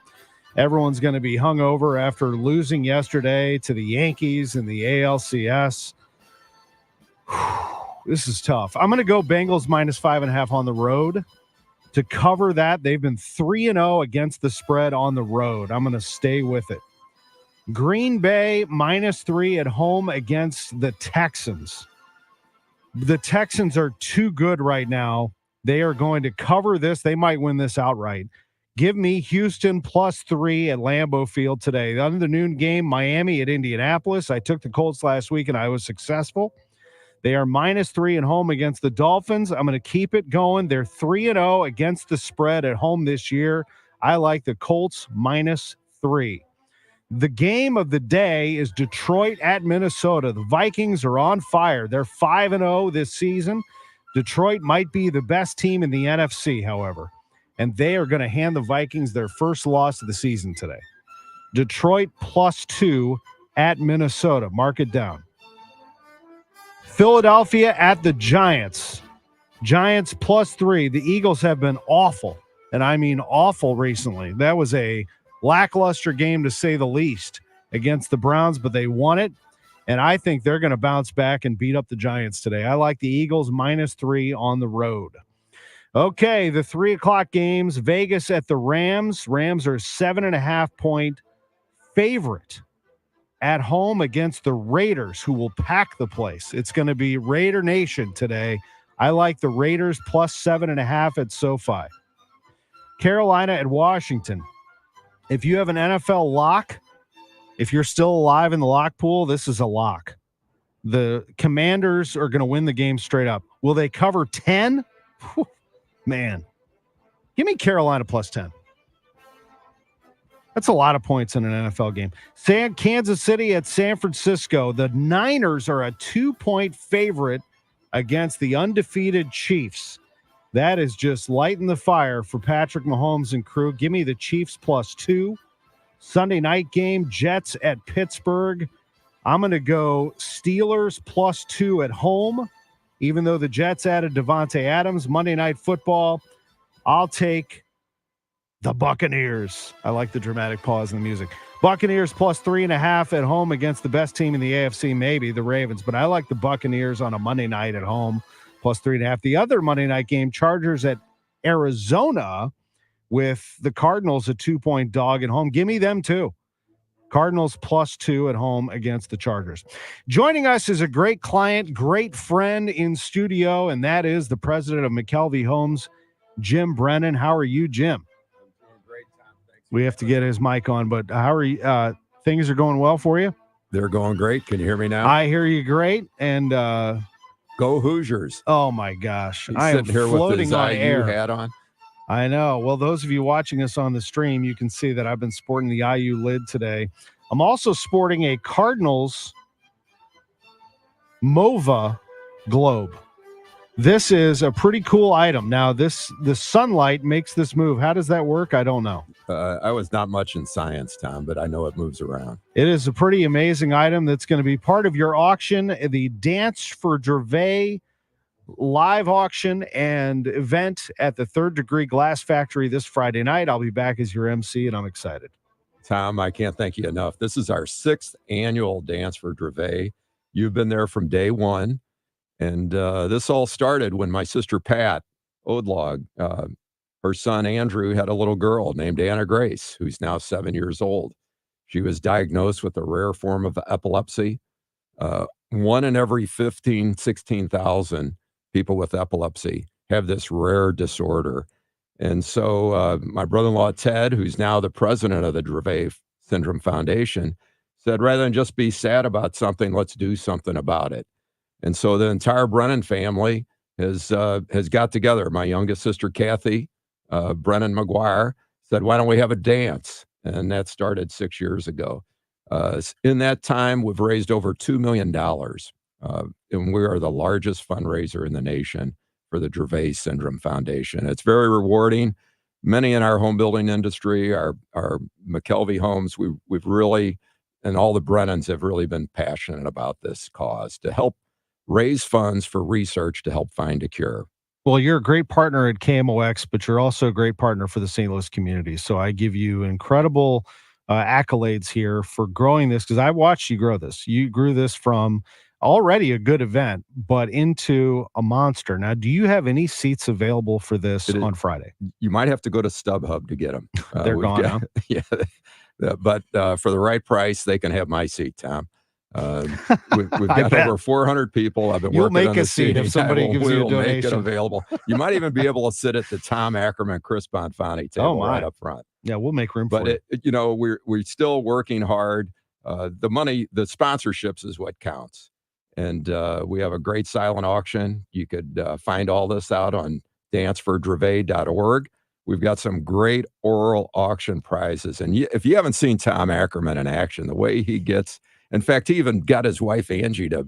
Everyone's going to be hungover after losing yesterday to the Yankees in the ALCS. This is tough. I'm going to go Bengals -5.5 on the road. To cover that, they've been 3-0 against the spread on the road. I'm going to stay with it. Green Bay -3 at home against the Texans. The Texans are too good right now. They are going to cover this. They might win this outright. Give me Houston +3 at Lambeau Field today. The under the noon game, Miami at Indianapolis. I took the Colts last week and I was successful. They are -3 at home against the Dolphins. I'm going to keep it going. They're 3-0 against the spread at home this year. I like the Colts -3. The game of the day is Detroit at Minnesota. The Vikings are on fire. They're 5-0 this season. Detroit might be the best team in the NFC, however, and they are going to hand the Vikings their first loss of the season today. Detroit +2 at Minnesota. Mark it down. Philadelphia at the Giants. Giants +3. The Eagles have been awful, and I mean awful recently. That was a lackluster game to say the least against the Browns, but they won it, and I think they're going to bounce back and beat up the Giants today. I like the Eagles -3 on the road. Okay, the 3 o'clock games. Vegas at the Rams. Rams are 7.5-point favorite at home against the Raiders, who will pack the place. It's going to be Raider Nation today. I like the Raiders +7.5 at SoFi. Carolina at Washington. If you have an NFL lock, if you're still alive in the lock pool, this is a lock. The Commanders are going to win the game straight up. Will they cover 10? Whew, man. Give me Carolina +10. That's a lot of points in an NFL game. Kansas City at San Francisco. The Niners are a 2-point favorite against the undefeated Chiefs. That is just lighting the fire for Patrick Mahomes and crew. Give me the Chiefs +2. Sunday night game, Jets at Pittsburgh. I'm going to go Steelers +2 at home, even though the Jets added Devontae Adams. Monday Night Football, I'll take the Buccaneers. I like the dramatic pause in the music. Buccaneers +3.5 at home against the best team in the AFC, maybe the Ravens, but I like the Buccaneers on a Monday night at home, +3.5. The other Monday night game, Chargers at Arizona, with the Cardinals a 2-point dog at home. Give me them too. Cardinals +2 at home against the Chargers. Joining us is a great client, great friend in studio, and that is the president of McKelvey Homes, Jim Brennan. How are you, Jim? I'm doing great, Tom. Thanks. We have to get his mic on, but how are you? Things are going well for you? They're going great. Can you hear me now? I hear you great, and go Hoosiers. Oh my gosh. He's I am sitting here floating with his on IU air. hat on. I know. Well, those of you watching us on the stream, you can see that I've been sporting the IU lid today. I'm also sporting a Cardinals MOVA globe. This is a pretty cool item. Now, the sunlight makes this move. How does that work? I don't know. I was not much in science, Tom, but I know it moves around. It is a pretty amazing item that's going to be part of your auction, the Dance for Gervais live auction and event at the Third Degree Glass Factory this Friday night. I'll be back as your MC, and I'm excited. Tom, I can't thank you enough. This is our 6th annual Dance for Gervais. You've been there from day one, and this all started when my sister Pat Odlog, her son Andrew, had a little girl named Anna Grace, who's now 7 years old. She was diagnosed with a rare form of epilepsy. One in every 16,000 people with epilepsy have this rare disorder. And so my brother-in-law, Ted, who's now the president of the Gervais Syndrome Foundation, said, rather than just be sad about something, let's do something about it. And so the entire Brennan family has got together. My youngest sister, Kathy, Brennan McGuire, said, why don't we have a dance? And that started 6 years ago. In that time, we've raised over $2 million. And we are the largest fundraiser in the nation for the Gervais Syndrome Foundation. It's very rewarding. Many in our home building industry, our McKelvey Homes, we've really, and all the Brennans have really been passionate about this cause to help raise funds for research to help find a cure. Well, you're a great partner at KMOX, but you're also a great partner for the St. Louis community. So I give you incredible accolades here for growing this, because I watched you grow this. You grew this from already a good event, but into a monster. Now, do you have any seats available for this on Friday? You might have to go to StubHub to get them. They're gone now. Yeah, but for the right price, they can have my seat, Tom. We've got over 400 people. I've been You'll working make on a the seat if somebody gives you a donation. Make it available. You might even be able to sit at the Tom Ackerman Chris Bonfani table right up front. Yeah, we'll make room for it. But we're still working hard. The money, the sponsorships is what counts. And we have a great silent auction. You could find all this out on dancefordgervais.org. We've got some great oral auction prizes. And if you haven't seen Tom Ackerman in action, the way he gets, in fact, he even got his wife, Angie, to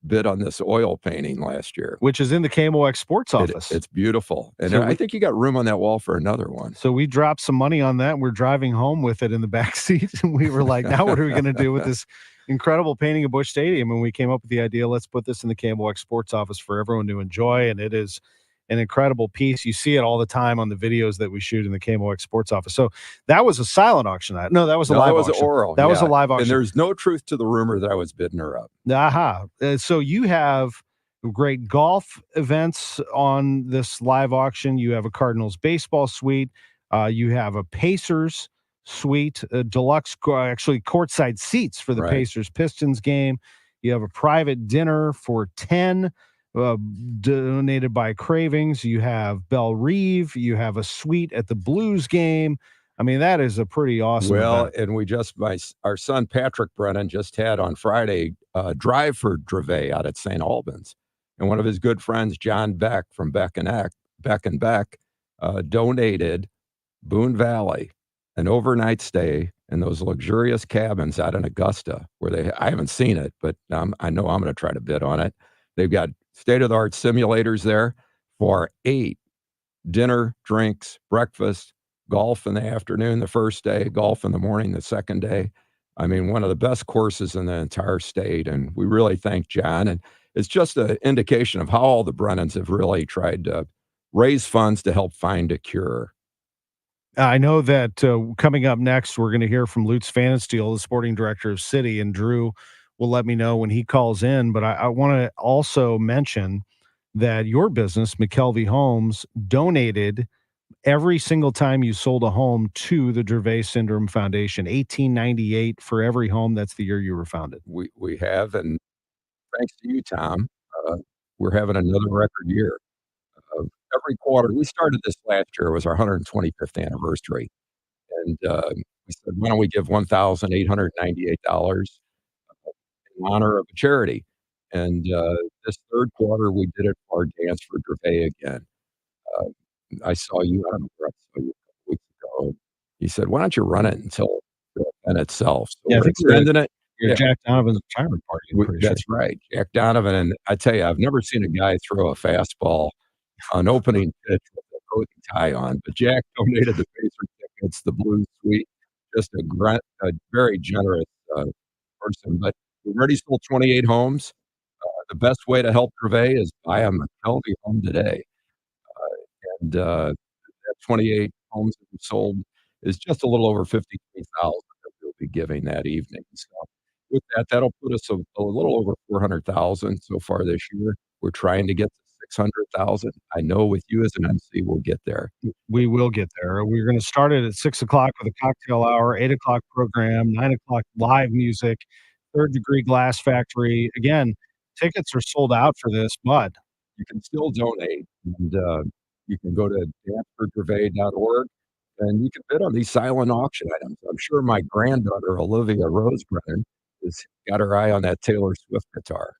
bid on this oil painting last year. Which is in the KMOX sports office. It's beautiful. And So I think you got room on that wall for another one. So we dropped some money on that. We're driving home with it in the back seat. And we were like, now what are we going to do with this incredible painting of Busch Stadium? And we came up with the idea, let's put this in the KMOX sports office for everyone to enjoy. And it is an incredible piece. You see it all the time on the videos that we shoot in the KMOX sports office. So that was a silent auction. No, that was a live auction. That was oral. That was a live auction. And there's no truth to the rumor that I was bidding her up. Aha. So you have great golf events on this live auction. You have a Cardinals baseball suite. You have a Pacers suite, deluxe, actually courtside seats for the Pacers Pistons game. You have a private dinner for 10 donated by Cravings. You have Belle Reve. You have a suite at the Blues game. I mean, that is a pretty awesome event. And we our son Patrick Brennan just had on Friday Drive for Gervais out at St. Albans. And one of his good friends, John Beck from Beck and Beck, donated Boone Valley an overnight stay in those luxurious cabins out in Augusta, where I haven't seen it, but I know I'm going to try to bid on it. They've got state-of-the-art simulators there for 8 dinner, drinks, breakfast, golf in the afternoon the first day, golf in the morning the second day. I mean, one of the best courses in the entire state, and we really thank John. And it's just an indication of how all the Brennans have really tried to raise funds to help find a cure. I know that coming up next, we're going to hear from Lutz Pfannenstiel, the sporting director of City, and Drew will let me know when he calls in. But I want to also mention that your business, McKelvey Homes, donated every single time you sold a home to the Dravet Syndrome Foundation. 1898 for every home. That's the year you were founded. We have, and thanks to you, Tom, we're having another record year. Every quarter, we started this last year, it was our 125th anniversary. And we said, why don't we give $1,898 in honor of a charity? And this third quarter, we did it for our Dance for Dravet again. I saw you, I don't know where I saw you a couple weeks ago. He said, why don't you run it until the event itself? So Yeah, I we're think extending it. Yeah. Jack Donovan's retirement party. I'm pretty That's sure. right. Jack Donovan. And I tell you, I've never seen a guy throw a fastball on opening pitch with a coat and tie on. But Jack donated the Pacer tickets, the Blue Suite, just a very generous person. But we've already sold 28 homes. The best way to help Dravet is buy a McKelvey home today. And that 28 homes that we sold is just a little over 53,000 that we'll be giving that evening. So with that, that'll put us a little over 400,000 so far this year. We're trying to get to 600,000. I know with you as an MC, we'll get there. We will get there. We're going to start it at 6 o'clock with a cocktail hour, 8 o'clock program, 9 o'clock live music, Third Degree Glass Factory. Again, tickets are sold out for this, but you can still donate. And you can go to dancefordravet.org and you can bid on these silent auction items. I'm sure my granddaughter, Olivia Rosebrennan, has got her eye on that Taylor Swift guitar.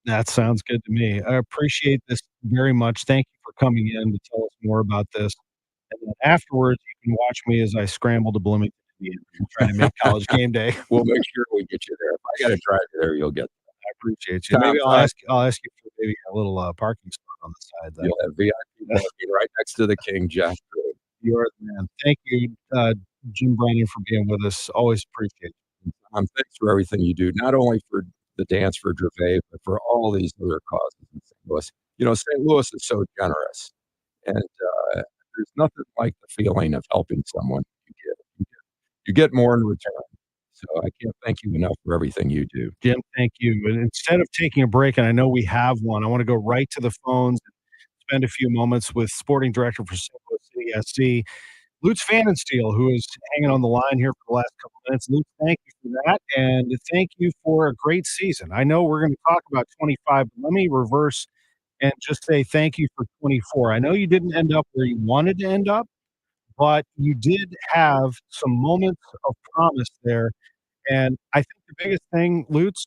That sounds good to me. I appreciate this very much. Thank you for coming in to tell us more about this. And then afterwards, you can watch me as I scramble to Bloomington and try to make College Game Day. We'll make sure we get you there. If I got to drive you there, you'll get there. I appreciate you. Maybe I'll ask you for maybe a little parking spot on the side. Though. You'll have VIP parking right next to the King, Jeff. You're the man. Thank you, Jim Brennan, for being with us. Always appreciate it. Thanks for everything you do, not only for the Dance for Dravet, but for all these other causes in St. Louis. You know, St. Louis is so generous, and there's nothing like the feeling of helping someone. You get more in return. So I can't thank you enough for everything you do. Jim, thank you. And instead of taking a break, and I know we have one, I want to go right to the phones and spend a few moments with sporting director for St. Louis City SC, Lutz Pfannenstiel, who is hanging on the line here for the last couple of minutes. Lutz, thank you for that, and thank you for a great season. I know we're going to talk about 25, but let me reverse and just say thank you for 24. I know you didn't end up where you wanted to end up, but you did have some moments of promise there. And I think the biggest thing, Lutz,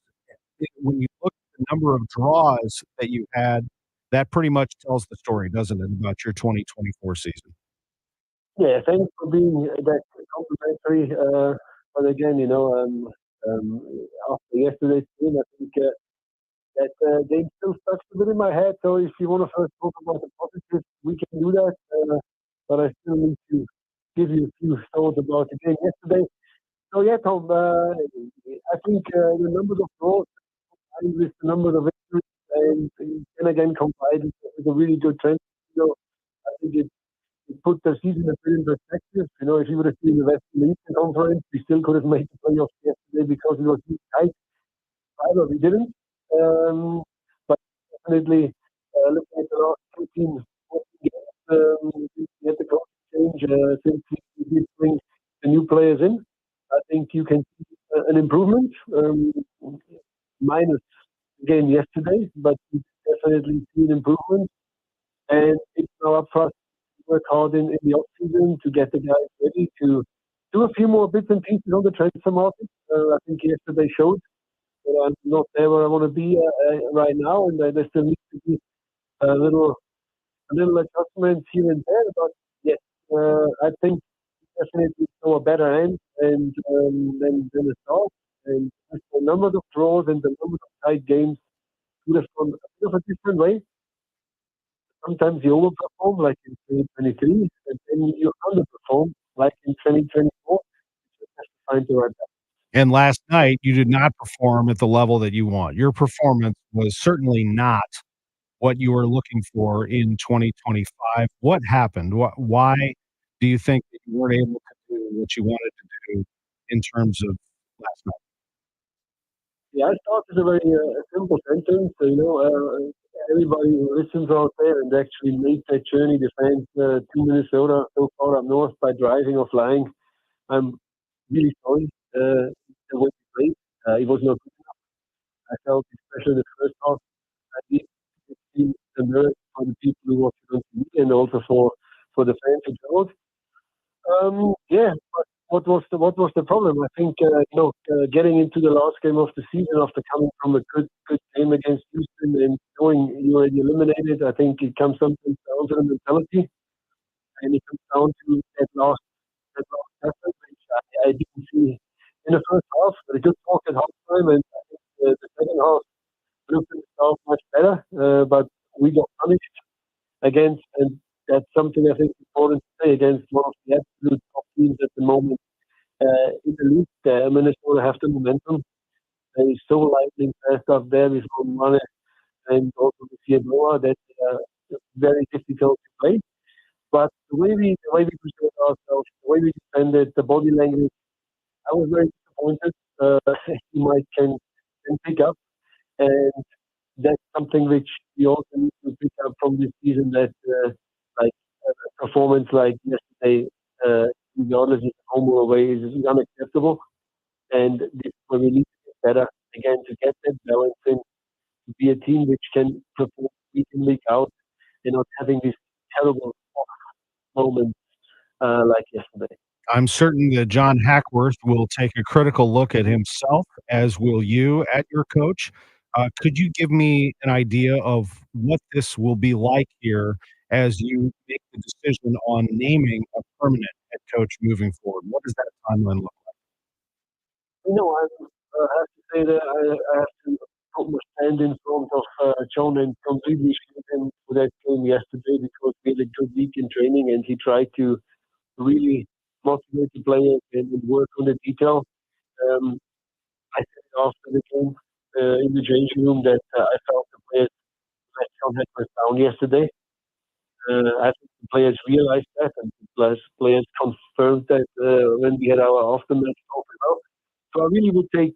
when you look at the number of draws that you had, that pretty much tells the story, doesn't it, about your 2024 season? Yeah, thanks for being that complimentary. But again, after yesterday's game, I think that game still stuck a bit in my head. So if you want to first talk about the positives, we can do that. But I still need to give you a few thoughts about the game yesterday. So yeah, Tom, I think the numbers of draws combined with the numbers of victories and again combined with a really good trend. I think it put the season a bit in perspective. If you would have seen the Western Eastern Conference, we still could have made the playoffs yesterday because it was too tight. However, we didn't. But definitely, looking at the last 2 teams, we had the coaching change since we did bring the new players in. I think you can see an improvement, minus the game yesterday, but you definitely see an improvement. And it's now up for us to work hard in the off-season to get the guys ready to do a few more bits and pieces on the transfer market. I think yesterday showed that I'm not there where I want to be right now, and there still needs to be a little adjustments here and there. But yes, I think definitely saw a better end and than the start. And with the number of draws and the number of tight games, do it from a bit of a different way. Sometimes you overperform, like in 2023, and then you underperform, like in 2024. You just have to find the right balance. And last night, you did not perform at the level that you want. Your performance was certainly not what you were looking for in 2025. What happened? Why do you think that you weren't able to do what you wanted to do in terms of last night? Yeah, I thought it's a very simple sentence. Everybody who listens out there and actually made that journey, the fans to Minnesota, so far up north by driving or flying, I'm really sorry. The way we played, it was not good enough. I felt, especially in the first half, I need to see the merit for the people who watch it on TV and also for the fans in general. But what was the problem? I think getting into the last game of the season after coming from a good game against Houston and knowing you already eliminated, I think it comes sometimes down to the mentality, and it comes down to that last effort, which I didn't see in the first half. But a good talk at halftime, and I think the second half looked and felt much better. But we got punished against, and that's something I think is important to say, against one of the absolute top teams at the moment in the league. Minnesota have the momentum. They are so lightning fast up there with Romane and also with Yeboah. That's very difficult to play. But the way we presented ourselves, the way we defended, the body language, I was very disappointed. He might can pick up, and that's something which we also need to pick up from this season. That a performance like yesterday, regardless if home or away, is unacceptable. And this is where we need to get better again to get that balance in, to be a team which can perform week in, week out, and not having these terrible moments like yesterday. I'm certain that John Hackworth will take a critical look at himself, as will you at your coach. Could you give me an idea of what this will be like here as you make the decision on naming a permanent head coach moving forward? What does that timeline look like? I have to say that I have to put my stand in front of John and completely shoot him for that game yesterday, because we had a good week in training and he tried to really motivate the players and work on the detail. I said after the game in the changing room that I felt the players let John Hackworth down yesterday. I think the players realized that, and the players confirmed that when we had our aftermatch talk about. So I really would take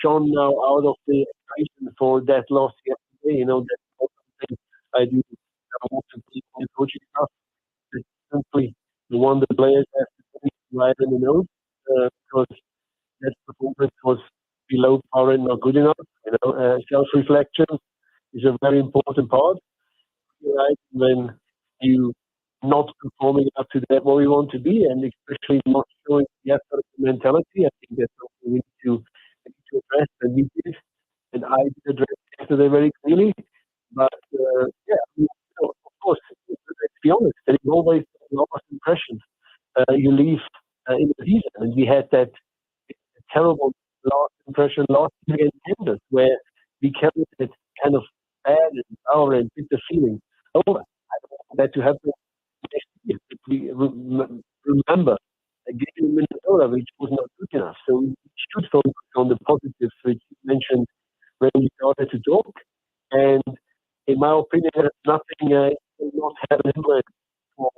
John now out of the equation for that loss yesterday. That's not something I do to keep on the coaching stuff. It's simply the one the players have to take right in the nose, because that performance was below par and not good enough. Self-reflection is a very important part. Right? When you not performing up to that where we want to be, and especially not showing the effort and mentality, I think that's something we need to address, and we did, and I did address yesterday very clearly. But of course, let's be honest, there is always a lot of impression. You leave in the season, and we had that terrible last impression last year against Kansas, where we carried it kind of bad and sour and bitter feeling. I don't want that to happen next year. If we remember a game in Minnesota which was not good enough, so we should focus on the positives, which you mentioned when we started to talk. And in my opinion, that's nothing will not have an influence for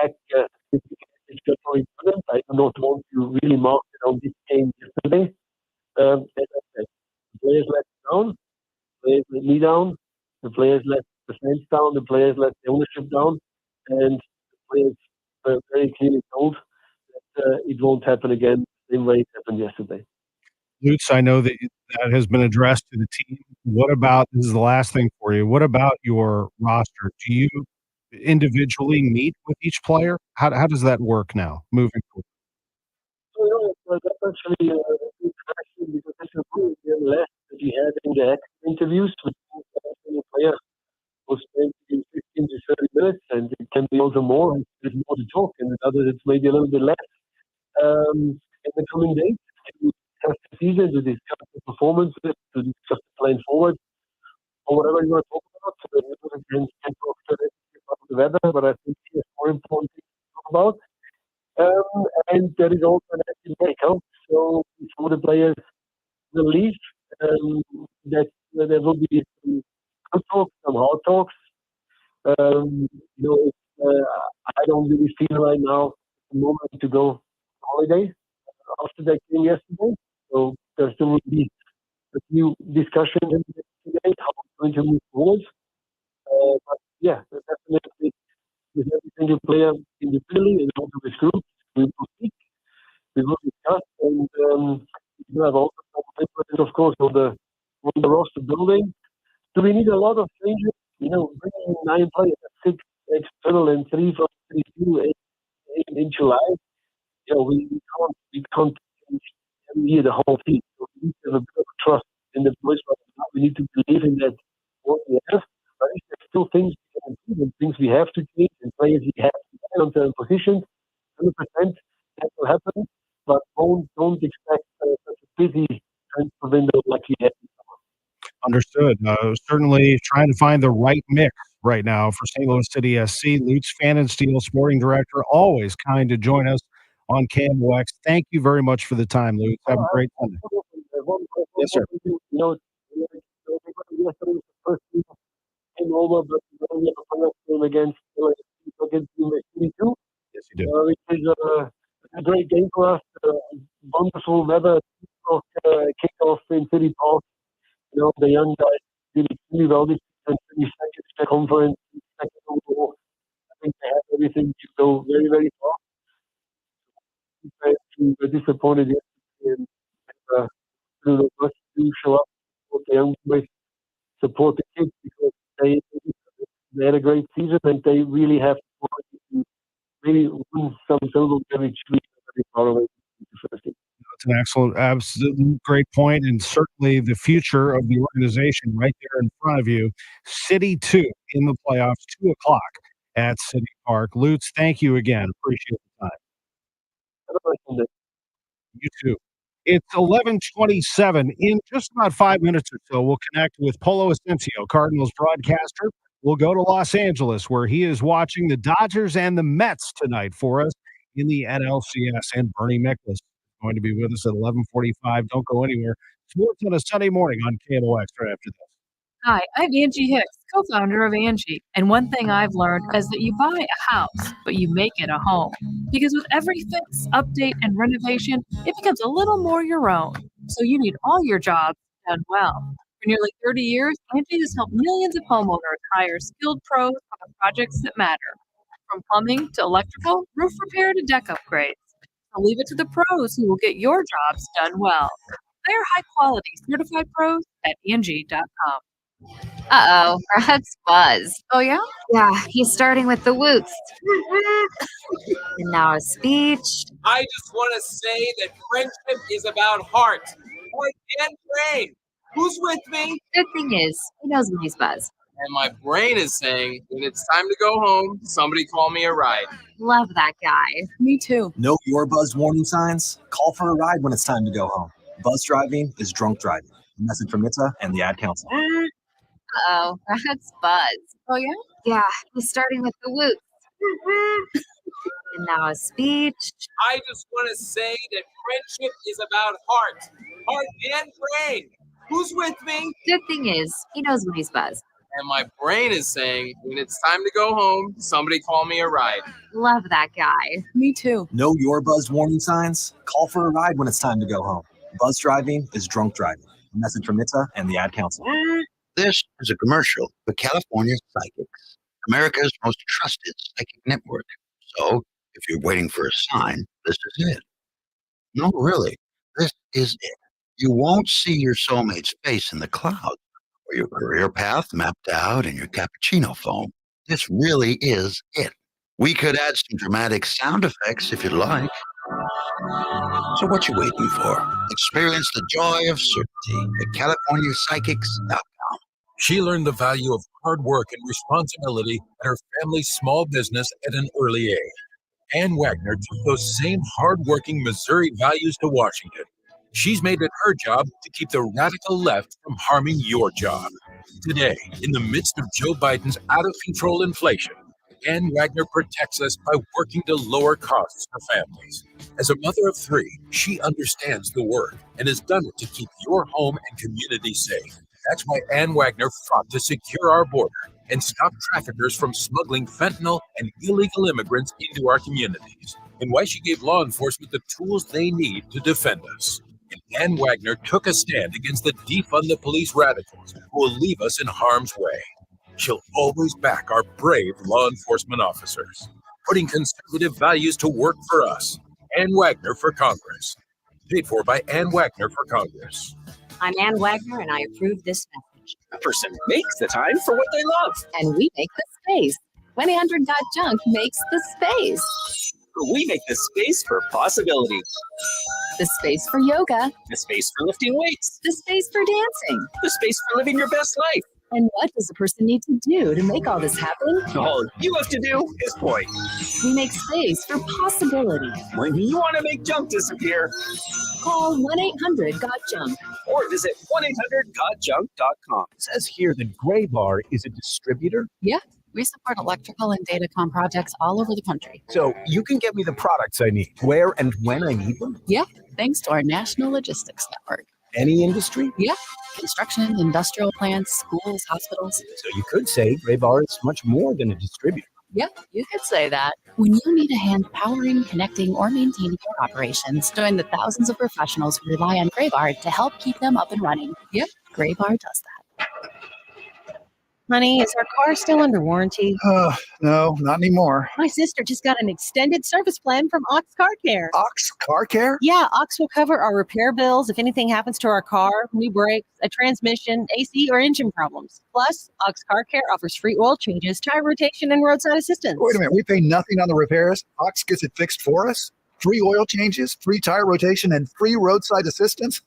Hack. It's just very important. I do not want to really mark it on this game yesterday. As I said, the players let down, the players let me down, the players let the fans down, the players let the ownership down, and the players were very clearly told that it won't happen again the same way it happened yesterday. Lutz, I know that has been addressed to the team. What about, this is the last thing for you, what about your roster? Do you individually meet with each player? How does that work now, moving forward? So that's actually a good question, because that's a really less that we had in the interviews with the player was spent in 15 to 30 minutes, and it can be also more. There's more to talk, and with others it's maybe a little bit less. In the coming days, to discuss the season, to discuss the performances, to discuss the plan forward. or whatever you want to talk about. So it doesn't get off the weather, but I think it's more important thing to talk about. And there is also an active breakout. So before the players will leave, that there will be some good talks, some hard talks. I don't really feel right now the moment to go on holiday after that game yesterday. So there still will be a few discussions today how we're going to move forward. But yeah, definitely with every single player individually and also with groups, we will speak, we will discuss, and we have also some influence, of course, on the roster building. Do we need a lot of changes? Bringing 9 players, 6 external and 3 from 32 in July. We can't change every year the whole team. So we need to have a bit of trust in the boys right now. We need to believe in that what we have. But if there's still things we can improve and things we have to change and players we have to get on certain positions, 100% that will happen. But don't expect such a busy transfer window like we had. Understood. Certainly trying to find the right mix right now for St. Louis City SC. Lutz Pfannenstiel, sporting director, always kind to join us on KMOX. Thank you very much for the time, Lutz. Have a great Sunday. Yes, sir. Yesterday was the first team came over, but we have a playoff game against Team 82. Yes, you do. Which is a great game for us. Wonderful weather, kickoff in City Park. The young guys did extremely well this season, finished second in the conference, second overall. I think they have everything to go very, very far. We were disappointed yesterday and to show up, support the young boys, support the kids because they had a great season and they really have to really win some silver every 2 weeks. Very far away from the first team. That's an excellent, absolutely great point, and certainly the future of the organization right there in front of you. City 2 in the playoffs, 2 o'clock at City Park. Lutz, thank you again. Appreciate the time. You too. It's 11:27. In just about 5 minutes or so, we'll connect with Polo Ascencio, Cardinals broadcaster. We'll go to Los Angeles, where he is watching the Dodgers and the Mets tonight for us in the NLCS, and Bernie Miklasz going to be with us at 11:45. Don't go anywhere. Sports on a Sunday morning on KMOX right after this. Hi, I'm Angie Hicks, co-founder of Angie. And one thing I've learned is that you buy a house, but you make it a home. Because with every fix, update, and renovation, it becomes a little more your own. So you need all your jobs done well. For nearly 30 years, Angie has helped millions of homeowners hire skilled pros for the projects that matter. From plumbing to electrical, roof repair to deck upgrades. So leave it to the pros who will get your jobs done well. Hire high-quality certified pros at Angie.com. Uh-oh, Brad's buzz. Oh, yeah? Yeah, he's starting with the whoops. And now a speech. I just want to say that friendship is about heart and brain. Who's with me? Good thing is, he knows when he's buzzed. And my brain is saying, when it's time to go home, somebody call me a ride. Love that guy. Me too. Know your buzz warning signs? Call for a ride when it's time to go home. Buzz driving is drunk driving. A message from NHTSA and the Ad Council. Uh-oh, Brad's buzz. Oh, yeah? Yeah, he's starting with the whoops. And now a speech. I just want to say that friendship is about heart and brain. Who's with me? Good thing is, he knows when he's buzzed. And my brain is saying, when it's time to go home, somebody call me a ride. Love that guy. Me too. Know your buzz warning signs? Call for a ride when it's time to go home. Buzz driving is drunk driving. A message from NHTSA and the Ad Council. This is a commercial for California Psychics, America's most trusted psychic network. So, if you're waiting for a sign, this is it. No, really, this is it. You won't see your soulmate's face in the clouds or your career path mapped out in your cappuccino phone. This really is it. We could add some dramatic sound effects if you'd like. So what you waiting for? Experience the joy of certainty at CaliforniaPsychics.com. She learned the value of hard work and responsibility at her family's small business at an early age. Ann Wagner took those same hard-working Missouri values to Washington. She's made it her job to keep the radical left from harming your job. Today, in the midst of Joe Biden's out-of-control inflation, Ann Wagner protects us by working to lower costs for families. As a mother of three, she understands the work and has done it to keep your home and community safe. That's why Ann Wagner fought to secure our border and stop traffickers from smuggling fentanyl and illegal immigrants into our communities, and why she gave law enforcement the tools they need to defend us. And Ann Wagner took a stand against the defund the police radicals who will leave us in harm's way. She'll always back our brave law enforcement officers, putting conservative values to work for us. Ann Wagner for Congress. Paid for by Ann Wagner for Congress. I'm Ann Wagner, and I approve this message. A person makes the time for what they love. And we make the space. 1-800 Got Junk makes the space. We make the space for possibility. The space for yoga. The space for lifting weights. The space for dancing. The space for living your best life. And what does a person need to do to make all this happen? All you have to do is point. We make space for possibility. When you want to make junk disappear, call 1-800-GOT-JUNK. or visit 1-800-GotJunk.com. It says here that Gray Bar is a distributor. Yeah, we support electrical and datacom projects all over the country. So you can get me the products I need, where and when I need them? Yeah, thanks to our national logistics network. Any industry? Yeah, construction, industrial plants, schools, hospitals. So you could say Gray Bar is much more than a distributor. Yeah, you could say that. When you need a hand powering, connecting, or maintaining your operations, join the thousands of professionals who rely on Gray Bar to help keep them up and running. Yep, Gray Bar does that. Honey, is our car still under warranty? No, not anymore. My sister just got an extended service plan from Ox Car Care. Ox Car Care? Yeah, Ox will cover our repair bills if anything happens to our car, new brakes, a transmission, AC, or engine problems. Plus, Ox Car Care offers free oil changes, tire rotation, and roadside assistance. Wait a minute, we pay nothing on the repairs? Ox gets it fixed for us? Free oil changes, free tire rotation, and free roadside assistance?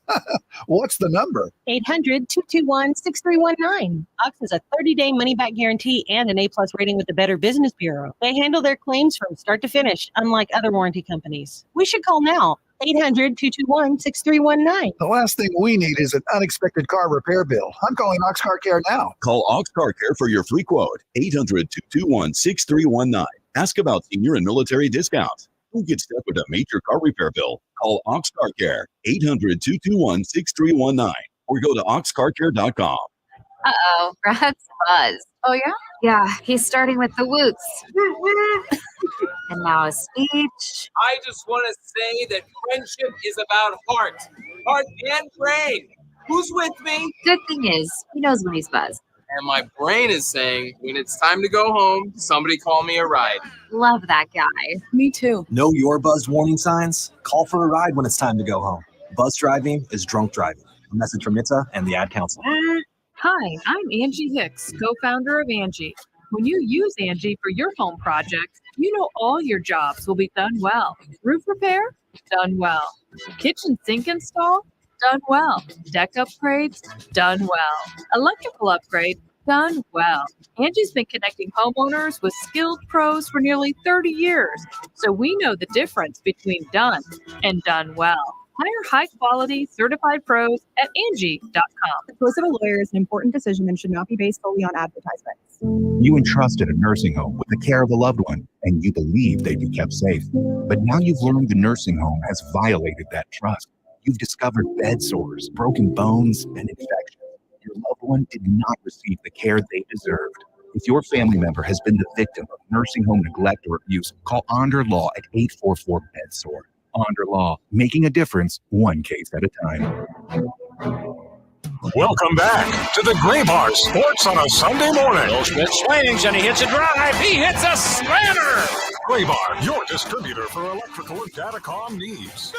What's the number? 800-221-6319. Ox has a 30-day money-back guarantee and an A-plus rating with the Better Business Bureau. They handle their claims from start to finish, unlike other warranty companies. We should call now. 800-221-6319. The last thing we need is an unexpected car repair bill. I'm calling Ox Car Care now. Call Ox Car Care for your free quote. 800-221-6319. Ask about senior and military discounts. Don't get stuck with a major car repair bill. Call Ox Car Care, 800-221-6319, or go to oxcarcare.com. Uh-oh, Brad's buzz. Oh, yeah? Yeah, he's starting with the woots. And now a speech. I just want to say that friendship is about heart and brain. Who's with me? Good thing is, he knows when he's buzzed. And my brain is saying, when it's time to go home, somebody call me a ride. Love that guy. Me too. Know your buzz warning signs? Call for a ride when it's time to go home. Buzz driving is drunk driving. A message from NHTSA and the Ad Council. Hi, I'm Angie Hicks, co-founder of Angie. When you use Angie for your home project, you know all your jobs will be done well. Roof repair? Done well. Kitchen sink install? Done well. Deck upgrades? Done well. Electrical upgrade? Done well. Angie's been connecting homeowners with skilled pros for nearly 30 years, so we know the difference between done and done well. Hire high-quality, certified pros at Angie.com. The choice of a lawyer is an important decision and should not be based solely on advertisements. You entrusted a nursing home with the care of a loved one, and you believed they'd be kept safe. But now you've learned the nursing home has violated that trust. You've discovered bed sores, broken bones, and infections. Your loved one did not receive the care they deserved. If your family member has been the victim of nursing home neglect or abuse, call Onder Law at 844-BED-SORE. Onder Law, making a difference one case at a time. Welcome back to the Gray Bar Sports on a Sunday morning. Bill Schmidt swings and he hits a drive. He hits a slammer. Gray Bar, your distributor for electrical and datacom needs.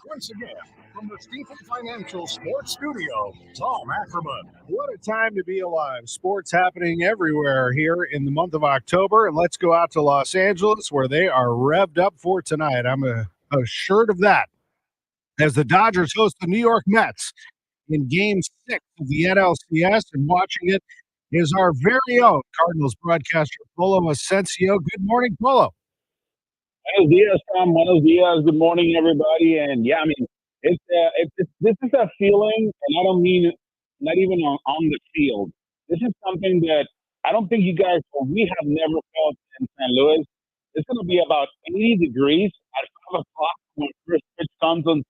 Once again, from the Stephen Financial Sports Studio, Tom Ackerman. What a time to be alive. Sports happening everywhere here in the month of October. And let's go out to Los Angeles where they are revved up for tonight. I'm assured of that. As the Dodgers host the New York Mets in Game 6 of the NLCS, and watching it is our very own Cardinals broadcaster, Polo Ascencio. Good morning, Polo. Buenos dias, Tom. Buenos dias. Good morning, everybody. And yeah, I mean, this is a feeling, and I don't mean not even on the field. This is something that I don't think you guys, or we have never felt in St. Louis. It's going to be about 80 degrees at 5 o'clock when first pitch comes on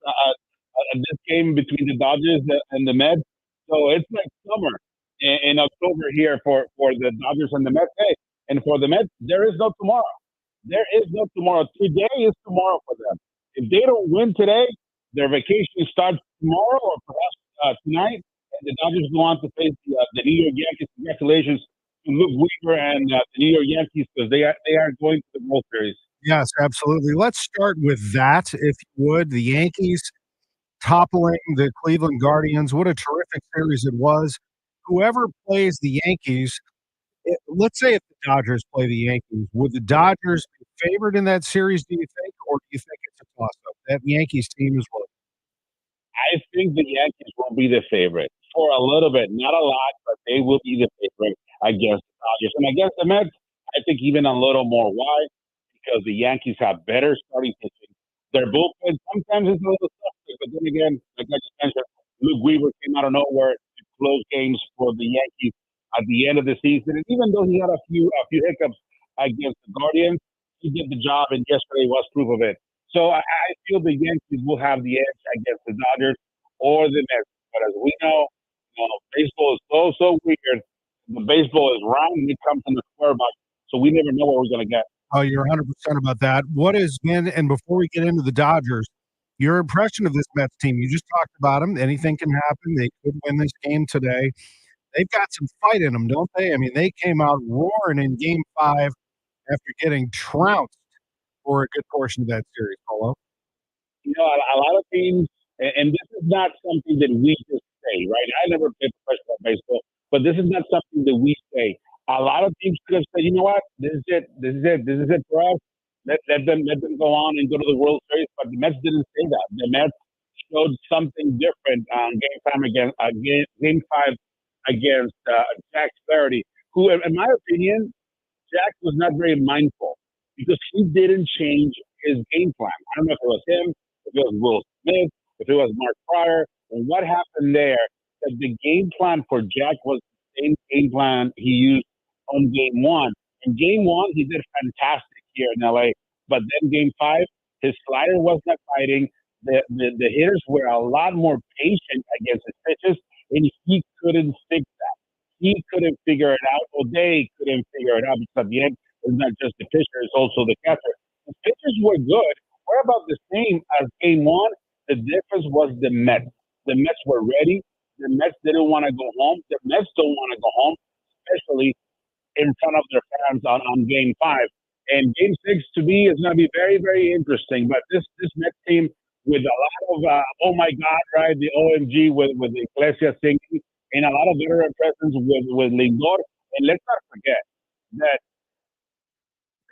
this game between the Dodgers and the Mets. So it's like summer in October here for the Dodgers and the Mets. Hey, and for the Mets, there is no tomorrow. There is no tomorrow. Today is tomorrow for them. If they don't win today, their vacation starts tomorrow or perhaps tonight, and the Dodgers go on to face the New York Yankees. Congratulations to Luke Weaver and the New York Yankees because they are going to the World Series. Yes, absolutely. Let's start with that, if you would. The Yankees toppling the Cleveland Guardians. What a terrific series it was. Whoever plays the Yankees, let's say if the Dodgers play the Yankees, would the Dodgers be favored in that series, do you think? Or do you think it's a toss-up? That Yankees team is what? I think the Yankees will be the favorite for a little bit, not a lot, but they will be the favorite against the Dodgers. And against the Mets, I think even a little more. Why? Because the Yankees have better starting pitching. Their bullpen sometimes is a little suspect, but then again, like I just mentioned, Luke Weaver came out of nowhere to close games for the Yankees at the end of the season. And even though he had a few hiccups against the Guardians, he did the job, and yesterday was proof of it. So I feel the Yankees will have the edge against the Dodgers or the Mets. But as we know, baseball is so weird. The baseball is round and it comes in the square box. So we never know what we're going to get. Oh, you're 100% about that. What has been, and before we get into the Dodgers, your impression of this Mets team? You just talked about them. Anything can happen. They could win this game today. They've got some fight in them, don't they? I mean, they came out roaring in Game 5 after getting trounced for a good portion of that series, Polo. A lot of teams, and this is not something that we just say, right? I never played professional baseball, but this is not something that we say. A lot of teams could have said, you know what, this is it for us. Let them go on and go to the World Series. But the Mets didn't say that. The Mets showed something different on Game 5 against Jack Flaherty, who, in my opinion, Jack was not very mindful because he didn't change his game plan. I don't know if it was him, if it was Will Smith, if it was Mark Pryor, and what happened there. That the game plan for Jack was the same game plan he used on Game 1. In Game 1, he did fantastic here in LA, but then Game 5, his slider was not fighting. The hitters were a lot more patient against his pitches, and he couldn't fix that. He couldn't figure it out, or they couldn't figure it out, because at the end, it's not just the pitcher, it's also the catcher. The pitchers were good. We're about the same as Game 1. The difference was the Mets. The Mets were ready. The Mets didn't want to go home. The Mets don't want to go home, especially in front of their fans on Game 5. And Game 6, to me, is going to be very, very interesting. But this Mets team, with a lot of, oh my God, right, the OMG with Iglesias singing, and a lot of veteran presence with Lindor. And let's not forget that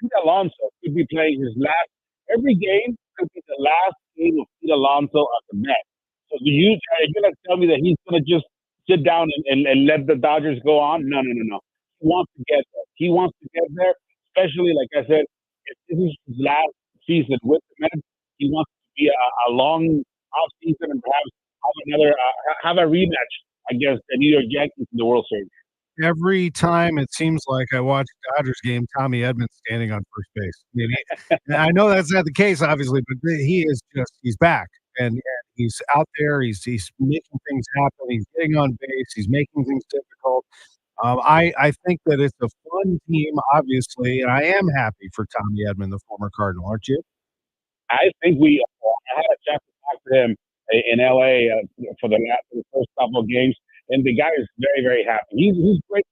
Pete Alonso could be playing his last, every game could be the last game of Pete Alonso at the Mets. So you're going to tell me that he's going to just sit down and let the Dodgers go on? No. He wants to get there. He wants to get there, especially, like I said, if this is his last season with the Mets, he wants to be a long off season and perhaps have a rematch against the New York Yankees in the World Series. Every time it seems like I watch a Dodgers game, Tommy Edman's standing on first base. I mean, I know that's not the case, obviously, but he's back. And he's out there. He's making things happen. He's getting on base. He's making things difficult. I think that it's a fun team, obviously, and I am happy for Tommy Edman, the former Cardinal, aren't you? I think I had a chance to talk to him in LA for the first couple of games, and the guy is very, very happy. He's great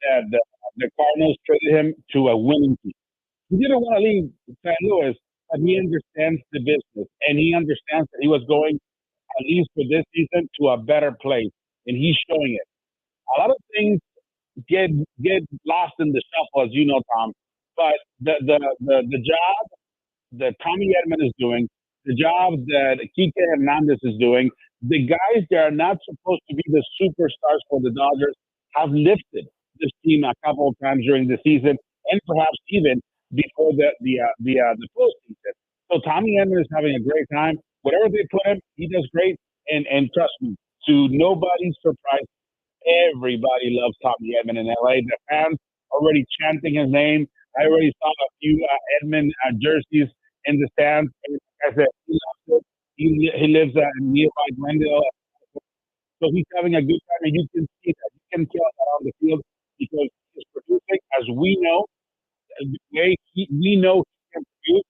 that the Cardinals traded him to a winning team. He didn't want to leave St. Louis, but he understands the business, and he understands that he was going, at least for this season, to a better place, and he's showing it. A lot of things get lost in the shuffle, as you know, Tom, but the job that Tommy Edman is doing, the job that Kike Hernandez is doing, the guys that are not supposed to be the superstars for the Dodgers have lifted this team a couple of times during the season, and perhaps even before the postseason. So Tommy Edman is having a great time. Whatever they put him, he does great. And trust me, to nobody's surprise, everybody loves Tommy Edman in LA. The fans already chanting his name. I already saw a few Edman jerseys in the stands. And like I said, he loves it. He lives nearby Glendale. So he's having a good time, and you can see that. You can tell that on the field because he's producing, as we know, the way we know he can produce.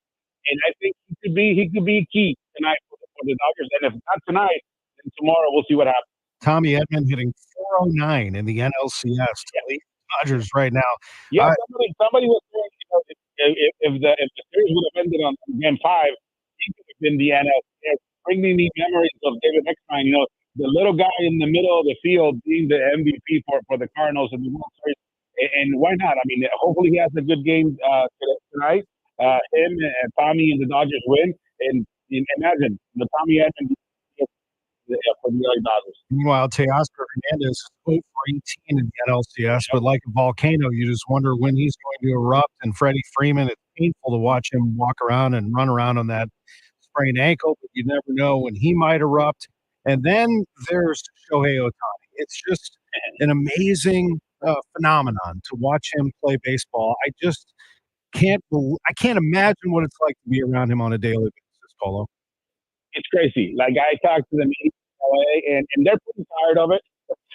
And I think he could be key tonight for the Dodgers. And if not tonight, then tomorrow we'll see what happens. Tommy Edman hitting 409 in the NLCS. Dodgers right now. Yeah, somebody was saying, if the series would have ended on game 5, he could have been the NLCS. Bringing me memories of David Eckstein, the little guy in the middle of the field being the MVP for the Cardinals in the World Series. And why not? I mean, hopefully he has a good game tonight. Him and Tommy and the Dodgers win. And imagine the Tommy Edman for the LA Dodgers. Meanwhile, Teoscar Hernandez is 0 for 18 in the NLCS, but like a volcano, you just wonder when he's going to erupt. And Freddie Freeman, it's painful to watch him walk around and run around on that sprained ankle, but you never know when he might erupt. And then there's Shohei Ohtani. It's just an amazing phenomenon to watch him play baseball. I just can't imagine what it's like to be around him on a daily basis, Polo. It's crazy. Like, I talked to them in LA, and they're pretty tired of it.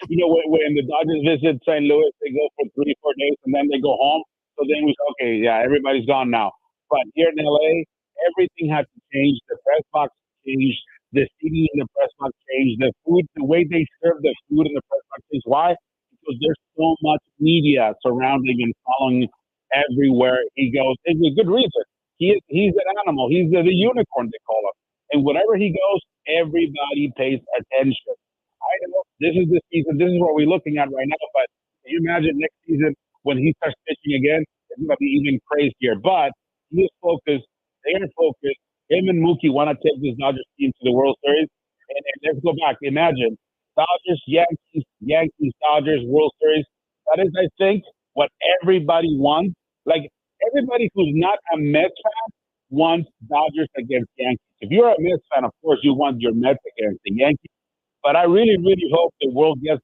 When the Dodgers visit St. Louis, they go for 3-4 days, and then they go home. So then we say, okay, yeah, everybody's gone now. But here in LA, everything had to change. The press box changed. The seating in the press box changed. The food, the way they serve the food in the press box changed. Why? Because there's so much media surrounding and following everywhere he goes. It's a good reason. He's an animal. He's the unicorn, they call him. And wherever he goes, everybody pays attention. I know this is the season. This is what we're looking at right now. But can you imagine next season when he starts pitching again? It's going to be even crazier. But he is focused. They are focused. Him and Mookie want to take this Dodgers team to the World Series. And let's go back. Imagine Dodgers, Yankees, Dodgers, World Series. That is, I think, what everybody wants. Like, everybody who's not a Mets fan wants Dodgers against Yankees. If you're a Mets fan, of course, you want your Mets against the Yankees. But I really, really hope the world gets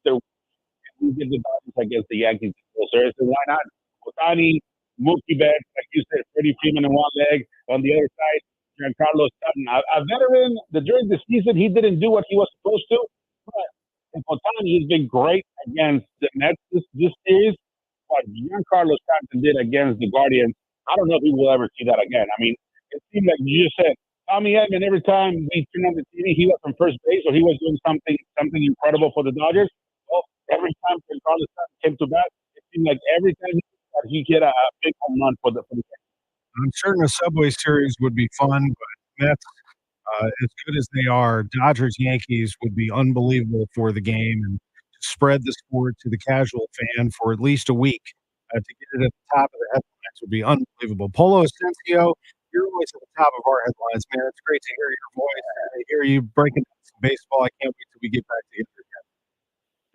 their and we get the Dodgers against the Yankees. So why not? Ohtani, Mookie Betts, like you said, Freddie Freeman in one leg. On the other side, Giancarlo Stanton. A veteran that during the season he didn't do what he was supposed to. But Ohtani has been great against the Mets this series. What Giancarlo Stanton did against the Guardians, I don't know if we will ever see that again. I mean, it seemed like you just said, Tommy Edman, every time we turned on the TV, he was on first base or he was doing something incredible for the Dodgers. Well, every time Giancarlo Stanton came to bat, it seemed like every time he hit a big home run for the game. I'm certain a Subway Series would be fun, but Mets, as good as they are, Dodgers-Yankees would be unbelievable for the game, and to spread the sport to the casual fan for at least a week to get it at the top of the headlines would be unbelievable. Polo Ascencio, you're always at the top of our headlines, man. It's great to hear your voice and to hear you breaking down some baseball. I can't wait till we get back together again.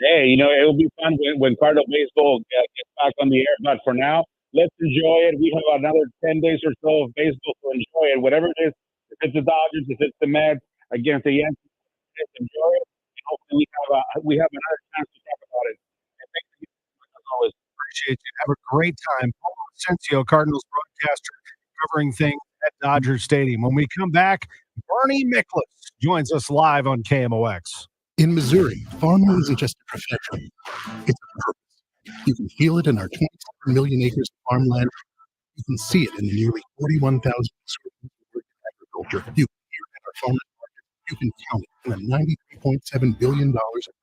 Hey, it will be fun when Cardinal baseball gets back on the air. But for now, let's enjoy it. We have another 10 days or so of baseball to enjoy it. Whatever it is, if it's the Dodgers, if it's the Mets against the Yankees, let's enjoy it. And hopefully we have another chance to talk about it. And thank you as always. Appreciate you. Have a great time. Polo Ascencio, Cardinals broadcaster, covering things at Dodger Stadium. When we come back, Bernie Miklasz joins us live on KMOX. In Missouri, farming isn't just a profession, it's a purpose. You can feel it in our 27 million acres of farmland. You can see it in the nearly 41,000 square feet of work in agriculture. You can hear it at our farmers market. You can count it in the $93.7 billion in our state.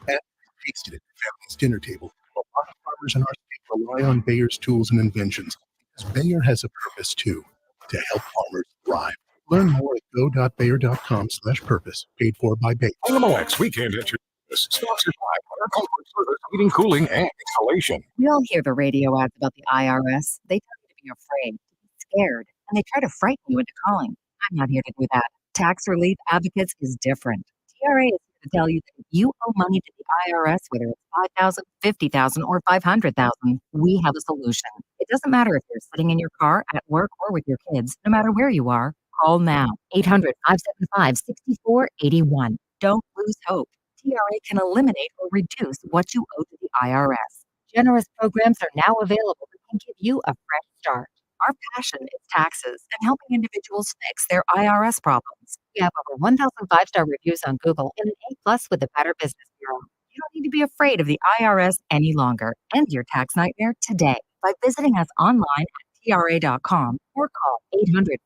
And taste it at your family's dinner table. A lot of farmers in our state rely on Bayer's tools and inventions, because Bayer has a purpose too, to help farmers thrive. Learn more at go.bayer.com/purpose. Paid for by Bayer. KMOX Weekend at your service, sponsored by Air Comfort Service, heating, cooling, and installation. We all hear the radio ads about the IRS. They tell you to be afraid, to be scared, and they try to frighten you into calling. I'm not here to do that. Tax Relief Advocates is different. TRA is here to tell you that if you owe money to the IRS, whether it's $5,000, $50,000, or $500,000, we have a solution. It doesn't matter if you're sitting in your car, at work, or with your kids. No matter where you are, Call now. 800-575-6481. Don't lose hope. TRA can eliminate or reduce what you owe to the IRS. Generous programs are now available that can give you a fresh start. Our passion is taxes and helping individuals fix their IRS problems. We have over 1,000 five-star reviews on Google and an A+ with the Better Business Bureau. You don't need to be afraid of the IRS any longer. End your tax nightmare today by visiting us online at TRA.com or call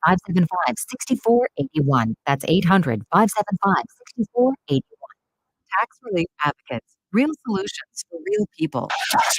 800-575-6481. That's 800-575-6481. Tax Relief Advocates. Real solutions for real people.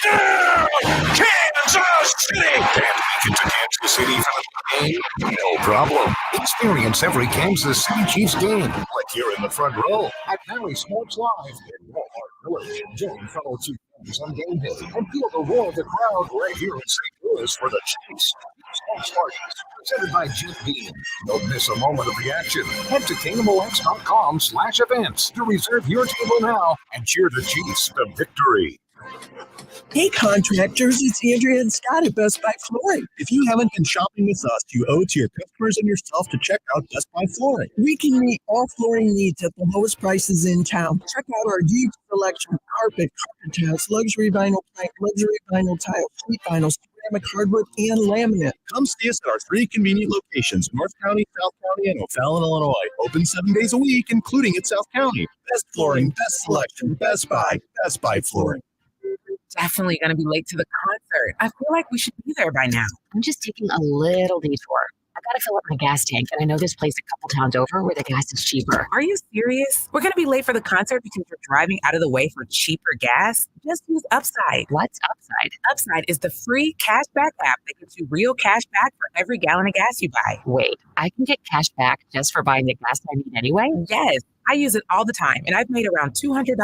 Kansas City! Can't make it to Kansas City for the game? No problem. Experience every Kansas City Chiefs game like you're in the front row at Valley Sports Live in Walmart Village. Join fellow Chiefs fans on game day and feel the roar of the crowd right here in St. Louis for the Chiefs. Sports parties presented by Jim Beam. Don't miss a moment of the action. Head to KMOX.com/events to reserve your table now and cheer the Chiefs to victory. Hey contractors, it's Andrea and Scott at Best Buy Flooring. If you haven't been shopping with us, you owe it to your customers and yourself to check out Best Buy Flooring. We can meet all flooring needs at the lowest prices in town. Check out our huge selection of carpet tiles, luxury vinyl plank, luxury vinyl tile, sheet vinyl, ceramic hardwood, and laminate. Come see us at our 3 convenient locations, North County, South County, and O'Fallon, Illinois. Open 7 days a week, including at South County. Best flooring, best selection, Best Buy Flooring. Definitely going to be late to the concert. I feel like we should be there by now. I'm just taking a little detour. I gotta fill up my gas tank, and I know this place a couple towns over where the gas is cheaper. Are you serious? We're going to be late for the concert because we're driving out of the way for cheaper gas? Just use Upside. What's Upside? Upside is the free cashback app that gives you real cash back for every gallon of gas you buy. Wait, I can get cash back just for buying the gas I need anyway? Yes, I use it all the time, and I've made around $200.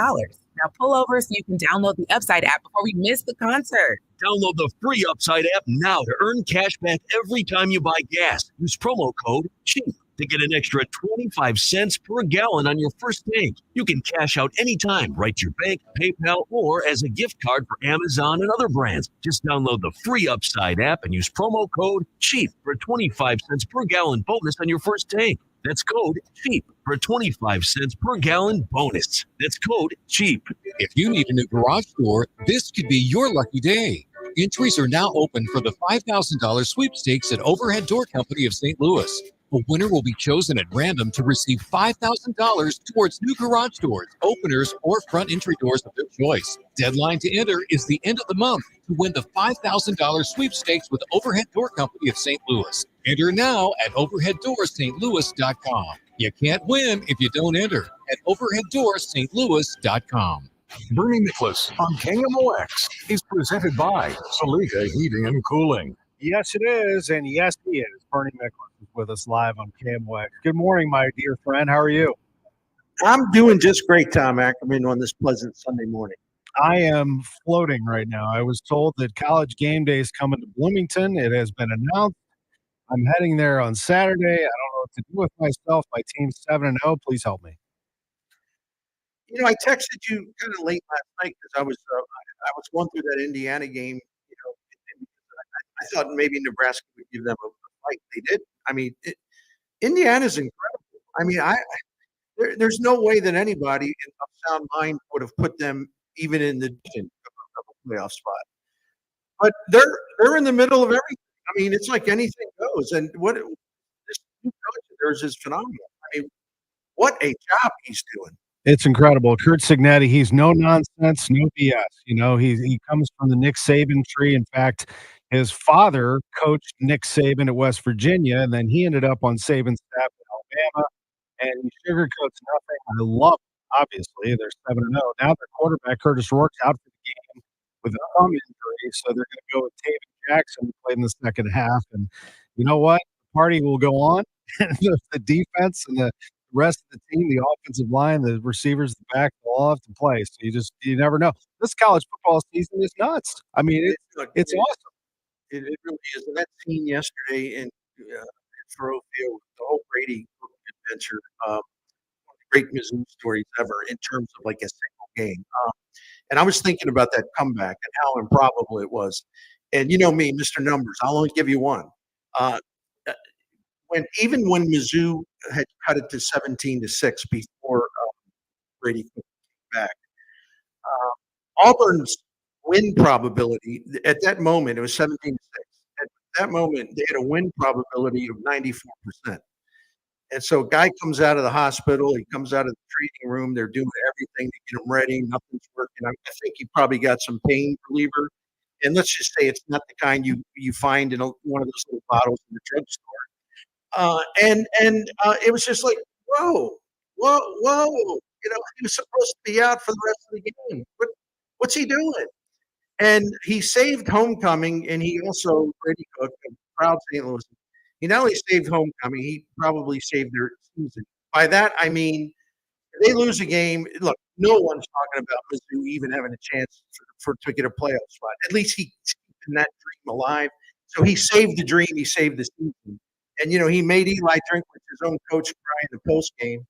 Now pull over so you can download the Upside app before we miss the concert. Download the free Upside app now to earn cash back every time you buy gas. Use promo code CHEAP to get an extra 25 cents per gallon on your first tank. You can cash out anytime, right to your bank, PayPal, or as a gift card for Amazon and other brands. Just download the free Upside app and use promo code CHEAP for 25 cents per gallon bonus on your first tank. That's code CHEAP for 25 cents per gallon bonus. That's code CHEAP. If you need a new garage door, this could be your lucky day. Entries are now open for the $5,000 sweepstakes at Overhead Door Company of St. Louis. A winner will be chosen at random to receive $5,000 towards new garage doors, openers, or front entry doors of their choice. Deadline to enter is the end of the month to win the $5,000 sweepstakes with Overhead Door Company of St. Louis. Enter now at overheaddoorsstlouis.com. You can't win if you don't enter at overheaddoorsstlouis.com. Bernie Miklasz on KMOX is presented by Salika Heating and Cooling. Yes, it is, and yes, he is. Bernie Miklasz is with us live on KMOX. Good morning, my dear friend. How are you? I'm doing just great, Tom Ackerman, on this pleasant Sunday morning. I am floating right now. I was told that College Game Day is coming to Bloomington. It has been announced. I'm heading there on Saturday. I don't know what to do with myself. My team's 7-0. Please help me. You know, I texted you kind of late last night because I was going through that Indiana game. You know, and I thought maybe Nebraska would give them a fight. They did. I mean, Indiana's incredible. I mean, there's no way that anybody in a sound mind would have put them even in the of a playoff spot. But they're in the middle of everything. I mean, it's like anything goes. And what this new coach of theirs is phenomenal. I mean, what a job he's doing. It's incredible. Curt Cignetti, he's no nonsense, no BS. You know, he comes from the Nick Saban tree. In fact, his father coached Nick Saban at West Virginia, and then he ended up on Saban's staff at Alabama, and he sugarcoats nothing. I love it, obviously. They're 7-0. Now their quarterback, Curtis Rourke's out for the game with a thumb injury, so they're going to go with Taven Jackson, who played in the second half. And you know what? The party will go on. The defense and the rest of the team, the offensive line, the receivers, the back, they'll all have to play. So you never know. This college football season is nuts. I mean, it's awesome. It really is. And that scene yesterday in Thoreau Field, the whole Brady adventure, one of the great Mizzou stories ever in terms of like a single game. And I was thinking about that comeback and how improbable it was. And you know me, Mr. Numbers, I'll only give you one. when Mizzou had cut it to 17-6 before Brady came back, Auburn's win probability at that moment, it was 17-6. At that moment, they had a win probability of 94%. And so, a guy comes out of the hospital, he comes out of the training room, they're doing everything to get him ready, nothing's working. I think he probably got some pain reliever. And let's just say it's not the kind you find in one of those little bottles in the drugstore. It was just like, whoa, whoa, whoa! He was supposed to be out for the rest of the game. What's he doing? And he saved homecoming, and he also Brady Cook, a proud St. Louis. He not only saved homecoming, he probably saved their season. By that, I mean, if they lose a game, look, no one's talking about Mizzou even having a chance to get a playoff spot. At least he's keeping that dream alive. So he saved the dream. He saved the season. And, he made Eli Drinkwitz, his own coach, cry in the post game.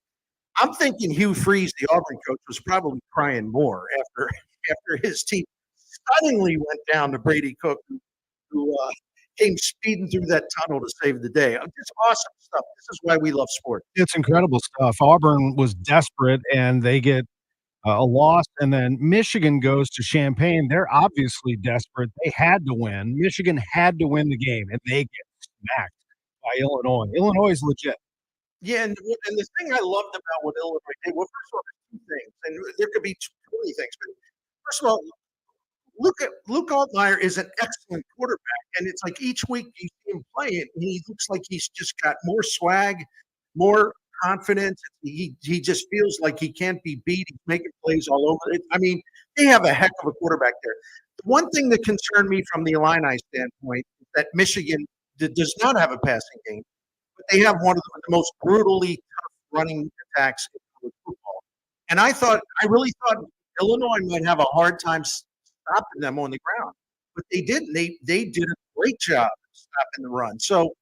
I'm thinking Hugh Freeze, the Auburn coach, was probably crying more after his team stunningly went down to Brady Cook, who came speeding through that tunnel to save the day. Just awesome stuff. This is why we love sports. It's incredible stuff. Auburn was desperate, and they get a loss, and then Michigan goes to Champaign. They're obviously desperate. They had to win. Michigan had to win the game, and they get smacked by Illinois. Illinois is legit. Yeah, and the thing I loved about what Illinois did, well, first of all, there's two things, and there could be too many things, but first of all, Luke Altmaier is an excellent quarterback, and it's like each week you see him play it, and he looks like he's just got more swag, more confidence. He just feels like he can't be beat. He's making plays all over it. I mean, they have a heck of a quarterback there. The one thing that concerned me from the Illini standpoint is that Michigan does not have a passing game, but they have one of the most brutally tough running attacks in college football. And I really thought Illinois might have a hard time stopping them on the ground, but they didn't. They did a great job stopping the run. So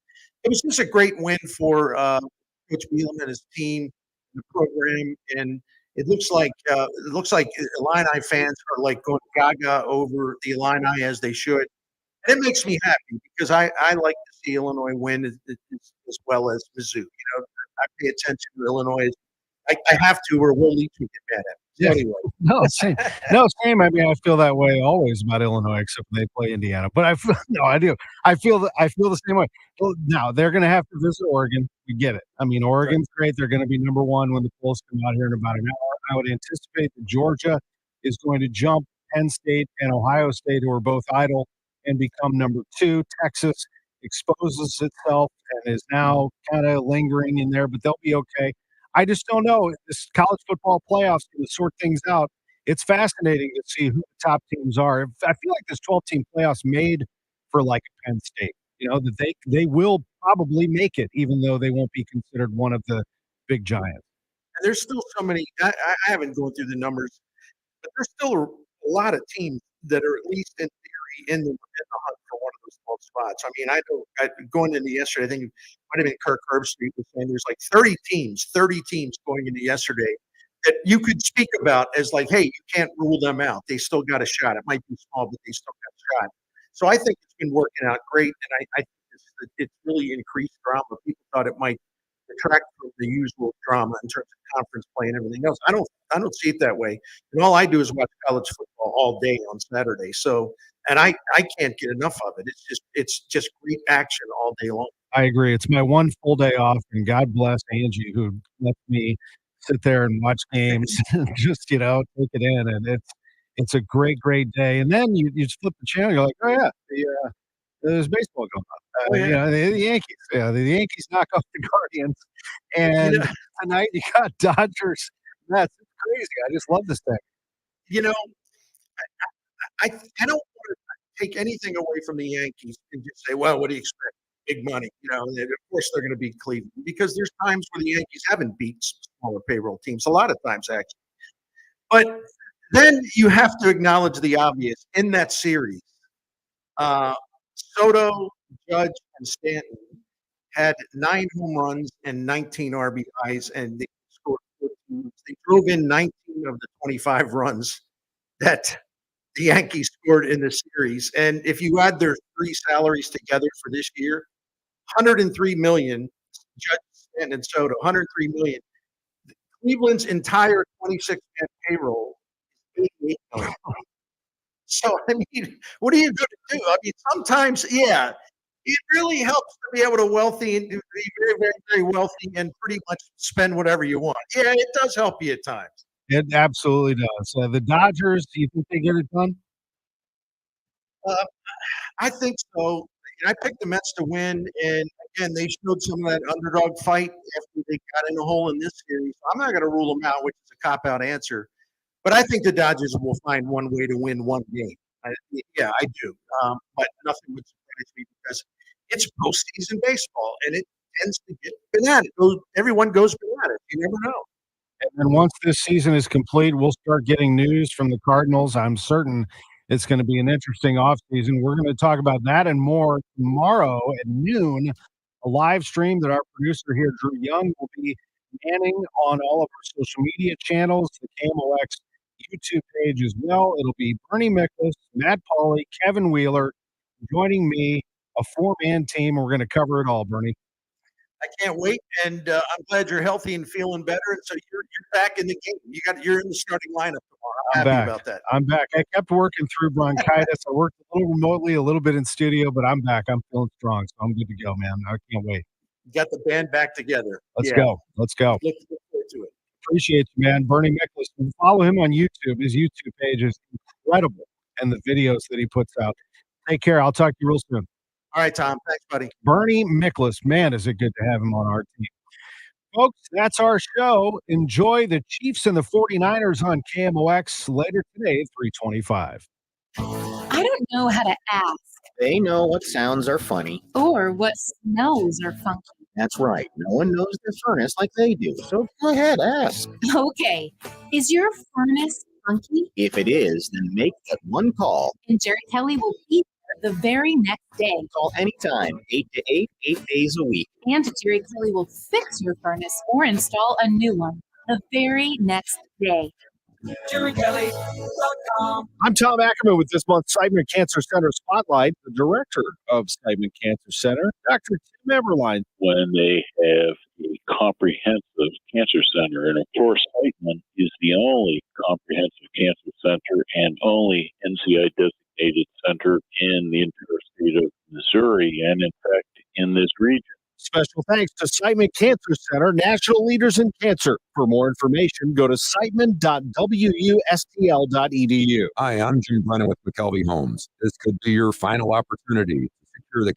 it was just a great win for Coach Whelan and his team, the program, and it looks like Illini fans are like going gaga over the Illini as they should, and it makes me happy because I like to see Illinois win as well as Mizzou. I pay attention to Illinois. I have to, or we'll lead to get mad at it. Yeah. Anyway. No, same. I mean, I feel that way always about Illinois, except when they play Indiana. But I do. I feel the same way. Well, now they're going to have to visit Oregon. We get it. I mean, Oregon's great. They're going to be number one when the polls come out here in about an hour. I would anticipate that Georgia is going to jump Penn State and Ohio State, who are both idle, and become number two. Texas exposes itself and is now kind of lingering in there, but they'll be okay. I just don't know. This college football playoffs going to sort things out. It's fascinating to see who the top teams are. I feel like this 12-team playoffs made for like a Penn State, that they will probably make it, even though they won't be considered one of the big giants. And there's still so many. I haven't gone through the numbers, but there's still a lot of teams that are at least in theory in the hunt for one of those 12 spots. I mean, I know going into yesterday, I think it might have been Kirk Herbstreit was saying there's like 30 teams going into yesterday that you could speak about as like, hey, you can't rule them out. They still got a shot. It might be small, but they still got a shot. So I think it's been working out great, and I think it's really increased drama. People thought it might detract from the usual drama in terms of conference play and everything else. I don't see it that way. And all I do is watch college football all day on Saturday. So, and I can't get enough of it. It's just great action all day long. I agree. It's my one full day off, and God bless Angie who lets me sit there and watch games and just take it in. And it's a great day. And then you just flip the channel, you're like, oh yeah, there's baseball going on. The Yankees. Yeah, the Yankees knock off the Guardians, and tonight you got Dodgers. That's crazy. I just love this thing. I don't want to take anything away from the Yankees and just say, well, what do you expect? Big money. Of course they're going to beat Cleveland, because there's times where the Yankees haven't beat smaller payroll teams, a lot of times actually. But then you have to acknowledge the obvious in that series. Soto, Judge, and Stanton had 9 home runs and 19 RBIs, and they scored 14. They drove in 19 of the 25 runs that the Yankees scored in the series. And if you add their 3 salaries together for this year, $103 million, Judge and Soto, 103 million. Cleveland's entire 26-man payroll is 88 million. So, I mean, what are you going to do? I mean, sometimes, yeah, it really helps to be able to be very, very, very wealthy and pretty much spend whatever you want. Yeah, it does help you at times. It absolutely does. The Dodgers, do you think they get it done? I think so. I picked the Mets to win, and again, they showed some of that underdog fight after they got in a hole in this series. I'm not going to rule them out, which is a cop-out answer, but I think the Dodgers will find one way to win one game. I do. But nothing would surprise me because it's postseason baseball, and it tends to get bananas. Everyone goes bananas. You never know. And then once this season is complete, we'll start getting news from the Cardinals. I'm certain it's going to be an interesting offseason. We're going to talk about that and more tomorrow at noon, a live stream that our producer here, Drew Young, will be manning on all of our social media channels, the KMOX YouTube page as well. It'll be Bernie Miklasz, Matt Pauley, Kevin Wheeler joining me, a four-man team. We're going to cover it all, Bernie. I can't wait, and I'm glad you're healthy and feeling better. And so you're back in the game. You're in the starting lineup tomorrow. I'm happy about that. I'm back. I kept working through bronchitis. I worked a little remotely, a little bit in studio, but I'm back. I'm feeling strong, so I'm good to go, man. I can't wait. You got the band back together. Let's go. Let's go. Look forward to it. Appreciate you, man. Bernie Miklasz. Follow him on YouTube. His YouTube page is incredible, and the videos that he puts out. Take care. I'll talk to you real soon. All right, Tom. Thanks, buddy. Bernie Miklasz. Man, is it good to have him on our team. Folks, that's our show. Enjoy the Chiefs and the 49ers on KMOX later today at 3:25. I don't know how to ask. They know what sounds are funny. Or what smells are funky. That's right. No one knows their furnace like they do. So go ahead, ask. Okay. Is your furnace funky? If it is, then make that one call. And Jerry Kelly will be there the very next day. Call anytime, 8 to 8, 8 days a week. And Jerry Kelly will fix your furnace or install a new one the very next day. JerryKelly.com. I'm Tom Ackerman with this month's Seidman Cancer Center Spotlight, the director of Seidman Cancer Center, Dr. Tim Eberlein. When they have a comprehensive cancer center, and of course, Seidman is the only comprehensive cancer center and only NCI designated center in the entire state of Missouri, and in fact, in this region. Special thanks to Seidman Cancer Center, national leaders in cancer. For more information, go to seidman.wustl.edu. Hi, I'm Jim Brennan with McKelvey Homes. This could be your final opportunity to secure the